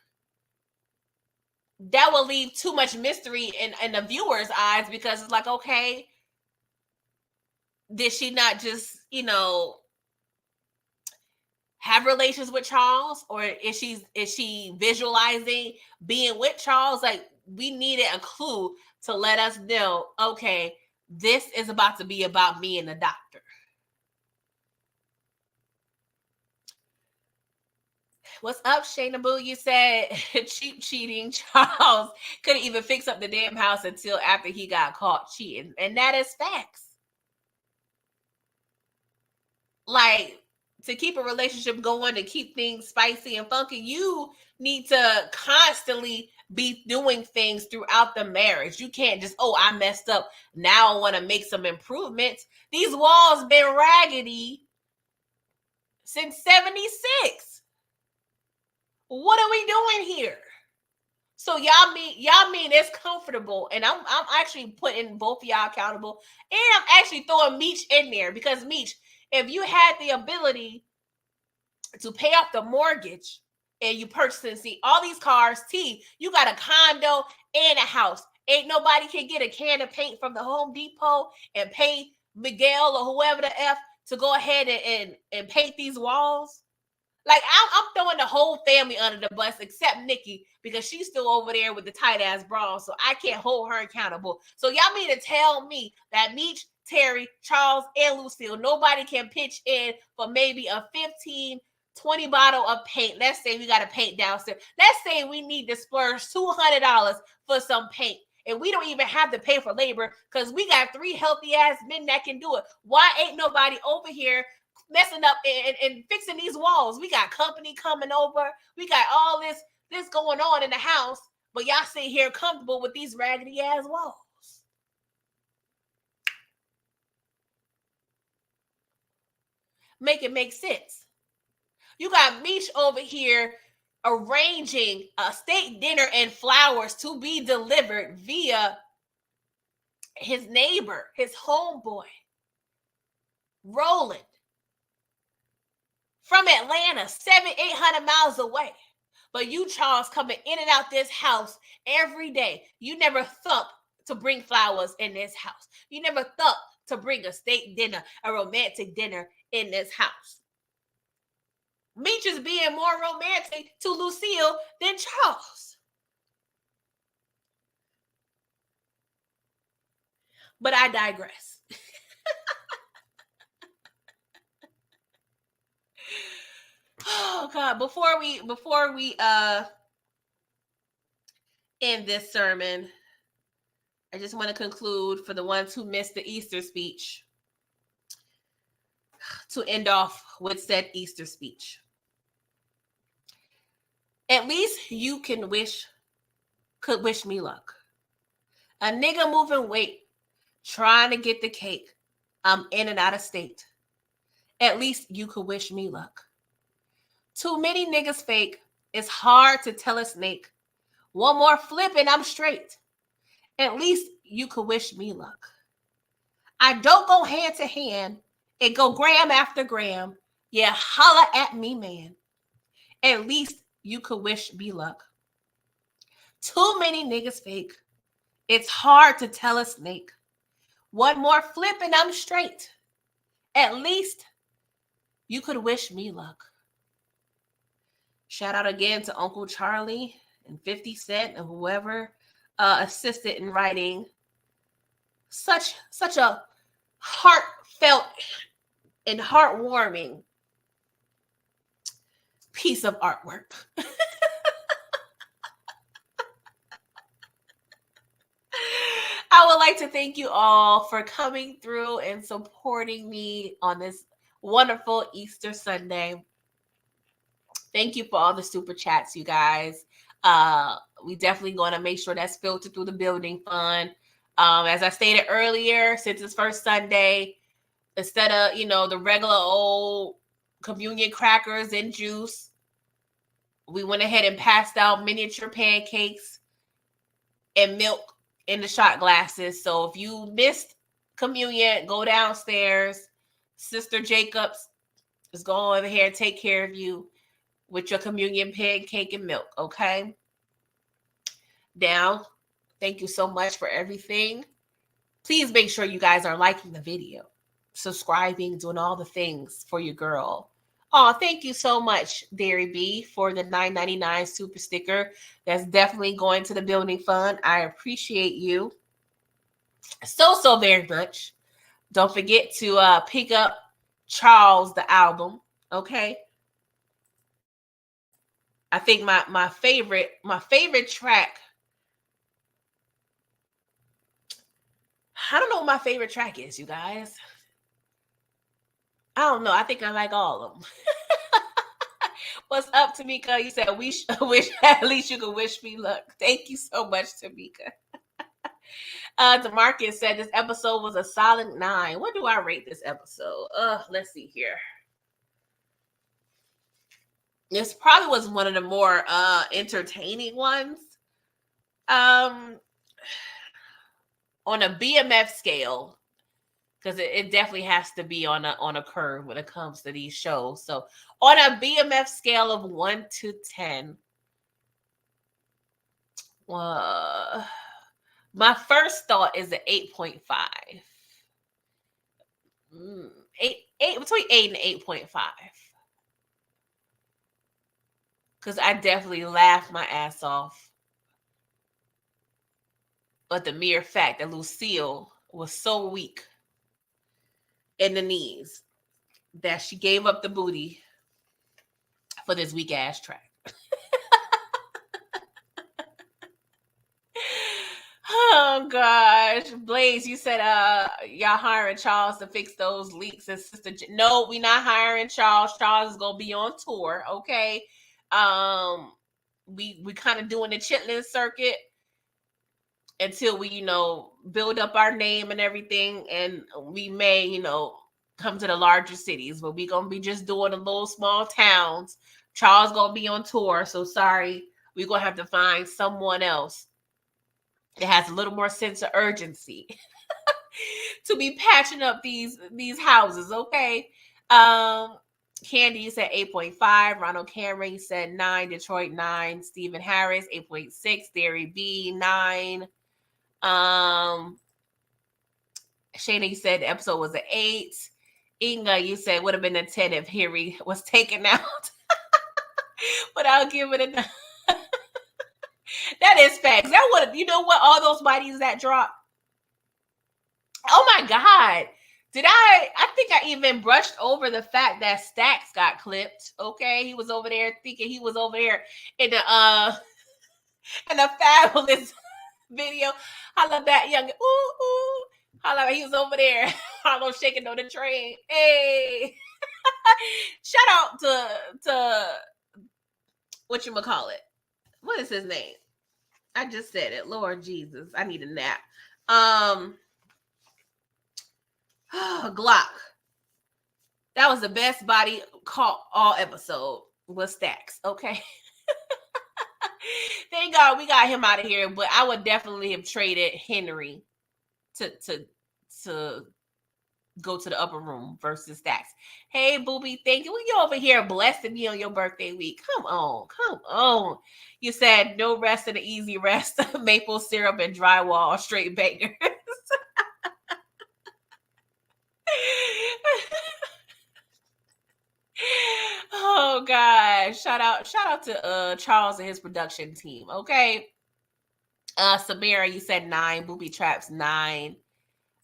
that will leave too much mystery in the viewer's eyes because it's like, okay, did she not just, you know, have relations with Charles, or is she visualizing being with Charles? Like, we needed a clue to let us know, okay, this is about to be about me and the doctor. What's up, Shayna Boo? You said cheap cheating. Charles couldn't even fix up the damn house until after he got caught cheating. And that is facts. Like, to keep a relationship going, to keep things spicy and funky, you need to constantly be doing things throughout the marriage. You can't just, oh, I messed up. Now I want to make some improvements. These walls been raggedy since 76. What are we doing here? So y'all mean it's comfortable, and I'm actually putting both of y'all accountable, and I'm actually throwing Meech in there because Meech, if you had the ability to pay off the mortgage and you purchase and see all these cars, you got a condo and a house. Ain't nobody can get a can of paint from the Home Depot and pay Miguel or whoever the F to go ahead and paint these walls. Like, I'm throwing the whole family under the bus except Nikki because she's still over there with the tight ass bra, so I can't hold her accountable. So y'all mean to tell me that Meech, Terry, Charles, and Lucille, nobody can pitch in for maybe a 15, 20 bottle of paint. Let's say we got to paint downstairs. Let's say we need to splurge $200 for some paint. And we don't even have to pay for labor because we got 3 healthy ass men that can do it. Why ain't nobody over here messing up and fixing these walls? We got company coming over. We got all this going on in the house, but y'all sit here comfortable with these raggedy ass walls. Make it make sense. You got Meech over here arranging a state dinner and flowers to be delivered via his neighbor, his homeboy, Roland, from Atlanta, 700-800 miles away. But you, Charles, coming in and out this house every day. You never thought to bring flowers in this house. You never thought to bring a state dinner, a romantic dinner in this house. Meech is being more romantic to Lucille than Charles. But I digress. Oh God! Before we end this sermon, I just want to conclude for the ones who missed the Easter speech to end off with said Easter speech. At least you could wish me luck. A nigga moving weight, trying to get the cake. I'm in and out of state. At least you could wish me luck. Too many niggas fake. It's hard to tell a snake. One more flip and I'm straight. At least you could wish me luck. I don't go hand to hand. It go gram after gram. Yeah, holla at me, man. At least you could wish me luck. Too many niggas fake. It's hard to tell a snake. One more flip and I'm straight. At least you could wish me luck. Shout out again to Uncle Charlie and 50 Cent and whoever assisted in writing such a heartfelt and heartwarming piece of artwork. I would like to thank you all for coming through and supporting me on this wonderful Easter Sunday. Thank you for all the super chats, you guys. We definitely going to make sure that's filtered through the building fund. As I stated earlier, since it's first Sunday, instead of, the regular old communion crackers and juice, we went ahead and passed out miniature pancakes and milk in the shot glasses. So if you missed communion, go downstairs. Sister Jacobs is going over here and take care of you with your communion pancake and milk, okay? Now, thank you so much for everything. Please make sure you guys are liking the video, subscribing, doing all the things for your girl. Oh, thank you so much, Dairy B, for the $9.99 super sticker. That's definitely going to the building fund. I appreciate you so very much. Don't forget to pick up Charles, the album, okay? I think my favorite track, I don't know what my favorite track is, you guys. I don't know. I think I like all of them. What's up, Tamika? You said wish at least you could wish me luck. Thank you so much, Tamika. DeMarcus said this episode was a solid 9. What do I rate this episode? Let's see here. This probably was one of the more entertaining ones. On a BMF scale, because it definitely has to be on a curve when it comes to these shows. So on a BMF scale of 1 to 10, my first thought is an 8.5. 8 between 8 and 8.5. Because I definitely laughed my ass off. But the mere fact that Lucille was so weak in the knees that she gave up the booty for this weak ass track. Oh gosh, Blaze, you said y'all hiring Charles to fix those leaks. And Sister no, we not hiring Charles. Charles is gonna be on tour, okay? We kind of doing the Chitlin circuit until we, build up our name and everything, and we may, come to the larger cities, but we gonna be just doing the little small towns. Charles gonna be on tour, so sorry, we're gonna have to find someone else that has a little more sense of urgency to be patching up these houses, okay? Candy, you said 8.5. Ronald Cameron said 9. Detroit 9. Stephen Harris 8.6. Dairy B 9. Shayna, you said the episode was an 8. Inga, you said would have been a 10 if Harry was taken out. But I'll give it a 9. That is facts. That would, you know what? All those bodies that dropped. Oh my God. I think I even brushed over the fact that Stacks got clipped. Okay. He was over there thinking he was over there in the Fabulous video. Holla back, young. Ooh. Holla, he was over there. Harlow shaking on the train. Hey. Shout out to whatchamacallit. What is his name? I just said it. Lord Jesus. I need a nap. Glock. That was the best body call all episode was Stacks. Okay. Thank God we got him out of here, but I would definitely have traded Henry to go to the upper room versus Stacks. Hey, Booby, thank you. You over here blessed to be on your birthday week. Come on. You said no rest and an easy rest, maple syrup and drywall, straight bangers. Oh gosh. Shout out to Charles and his production team. Okay. Samira, you said 9. Booby Traps 9.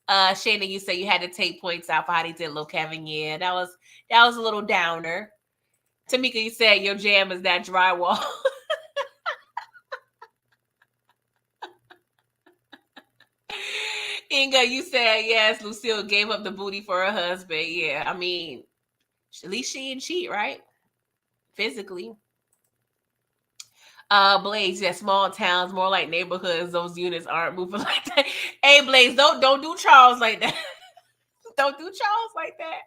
Shayna, you said you had to take points out for how they did Lil Kevin. Yeah, that was a little downer. Tamika, you said your jam is that drywall. Inga, you said yes, Lucille gave up the booty for her husband. Yeah, I mean, at least she didn't cheat, right? Physically. Blaze, yeah, small towns, more like neighborhoods. Those units aren't moving like that. Hey, Blaze, don't do Charles like that. Don't do Charles like that.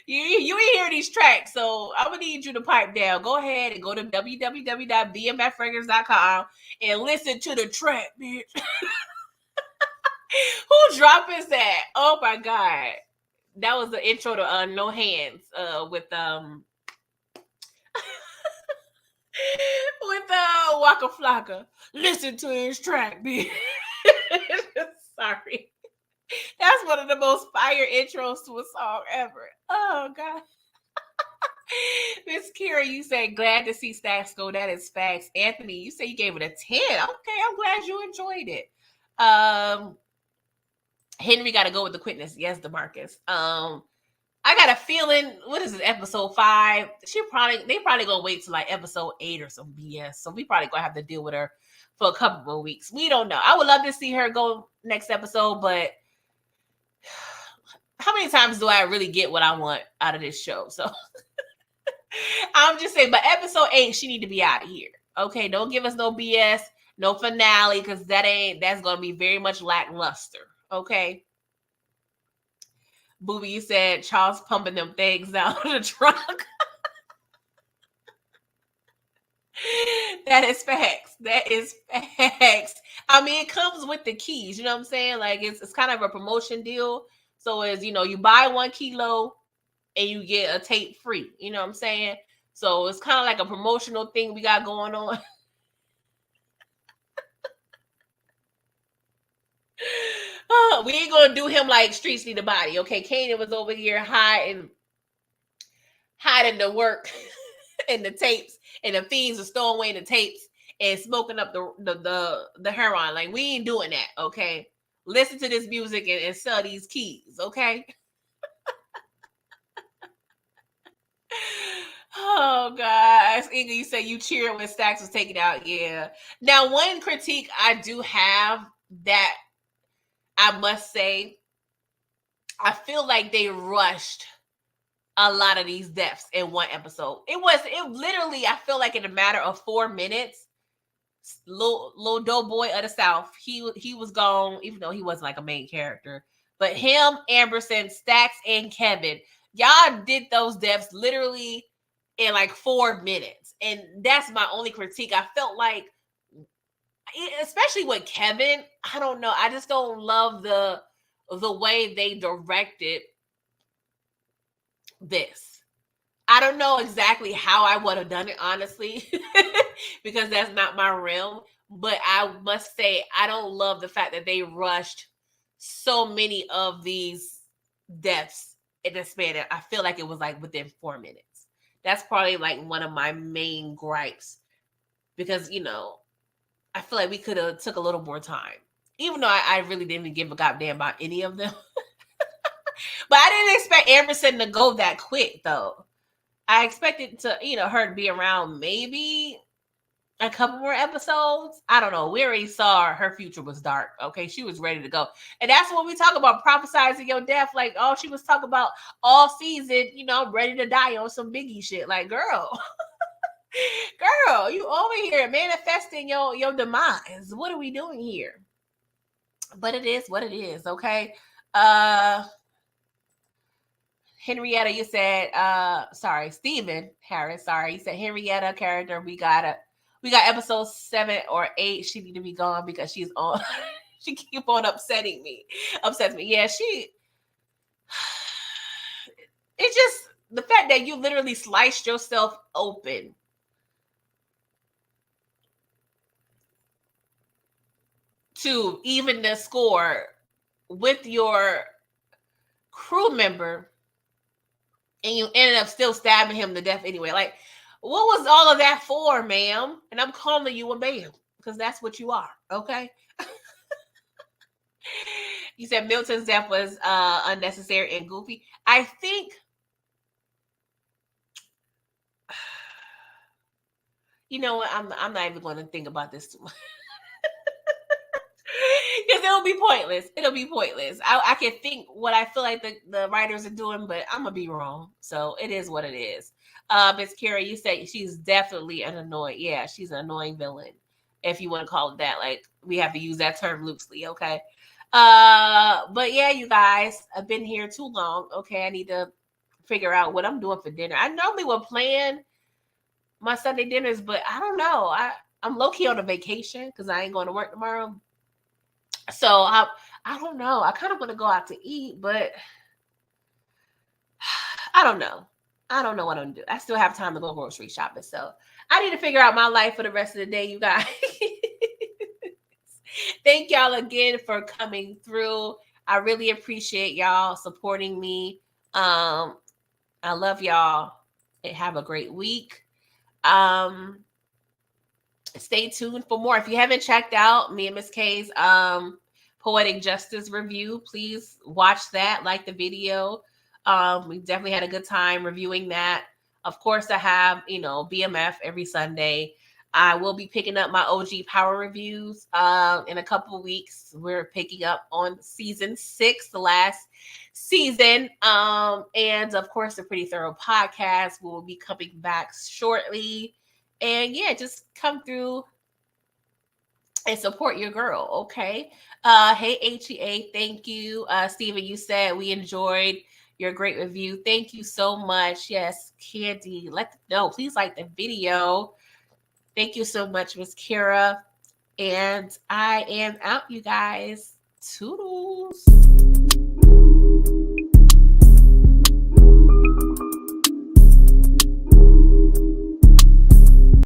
You ain't hear these tracks, so I'm gonna need you to pipe down. Go ahead and go to www.bmfreckers.com and listen to the track, bitch. Who drop is that? Oh my god, that was the intro to No Hands with with Waka Flocka. Listen to his track, bitch. Sorry. That's one of the most fire intros to a song ever. Oh god. Miss Kira, you said glad to see Stacks go. That is facts. Anthony, you say you gave it a 10. Okay, I'm glad you enjoyed it. Henry got to go with the quickness. Yes, DeMarcus. I got a feeling. What is it? Episode 5. They probably gonna wait till like episode 8 or some BS. So we probably gonna have to deal with her for a couple more weeks. We don't know. I would love to see her go next episode, but how many times do I really get what I want out of this show? So I'm just saying, but episode 8, she need to be out of here. Okay, don't give us no BS, no finale, because that's gonna be very much lackluster. Okay. Booby, you said Charles pumping them things out of the trunk. That is facts. That is facts. I mean, it comes with the keys. You know what I'm saying? Like it's kind of a promotion deal. So as you know, you buy 1 kilo and you get a tape free. You know what I'm saying? So it's kind of like a promotional thing we got going on. Oh, we ain't gonna do him like Streets Need a Body. Okay, Kanan was over here hiding the work and the tapes, and the fiends are stowing away the tapes and smoking up the heroin. Like we ain't doing that. Okay, listen to this music and sell these keys. Okay. Oh gosh, Inga, you said you cheered when Stacks was taken out. Yeah. Now, one critique I do have that I must say, I feel like they rushed a lot of these deaths in one episode. It literally, I feel like in a matter of 4 minutes, little doughboy of the South, he was gone, even though he wasn't like a main character. But him, Amberson, Stacks, and Kevin, y'all did those deaths literally in like 4 minutes. And that's my only critique. I felt like, especially with Kevin, I don't know. I just don't love the way they directed this. I don't know exactly how I would have done it, honestly, because that's not my realm. But I must say, I don't love the fact that they rushed so many of these deaths in the span. I feel like it was like within 4 minutes. That's probably like one of my main gripes, because I feel like we could have took a little more time, even though I really didn't give a goddamn about any of them. But I didn't expect Amberson to go that quick, though. I expected to, her to be around maybe a couple more episodes. I don't know. We already saw her future was dark. Okay, she was ready to go, and that's when we talk about prophesizing your death. Like, oh, she was talking about all season. Ready to die on some Biggie shit. Like, girl. Girl, you over here manifesting your demise. What are we doing here? But it is what it is, okay? Henrietta, you said, sorry, Stephen Harris, sorry. You said Henrietta character, we got episode 7 or 8. She need to be gone because she's on, she keep on upsets me. Yeah, it's just the fact that you literally sliced yourself open. To even the score with your crew member, and you ended up still stabbing him to death anyway. Like, what was all of that for, ma'am? And I'm calling you a ma'am because that's what you are, okay? You said Milton's death was unnecessary and goofy. I think, you know what? I'm not even going to think about this too much. Because it'll be pointless. I can think what I feel like the writers are doing, but I'm gonna be wrong. So it is what it is. Miss Kira, you say she's definitely an annoying. Yeah, she's an annoying villain, if you want to call it that. Like, we have to use that term loosely, okay? But yeah, you guys, I've been here too long. Okay, I need to figure out what I'm doing for dinner. I normally would plan my Sunday dinners, but I don't know. I'm low key on a vacation because I ain't going to work tomorrow. So I don't know. I kind of want to go out to eat, but I don't know. I don't know what I'm gonna do. I still have time to go grocery shopping, so I need to figure out my life for the rest of the day, you guys. Thank y'all again for coming through. I really appreciate y'all supporting me. I love y'all. Have a great week. Stay tuned for more. If you haven't checked out me and Miss K's Poetic Justice review, please watch that. Like the video. We definitely had a good time reviewing that. Of course, I have, BMF every Sunday. I will be picking up my OG Power reviews in a couple of weeks. We're picking up on season 6, the last season. And of course, the Pretty Thorough podcast will be coming back shortly. And yeah, just come through and support your girl, okay? Hey, HEA, thank you. Steven, you said we enjoyed your great review. Thank you so much. Yes, Candy, please like the video. Thank you so much, Miss Kira. And I am out, you guys. Toodles.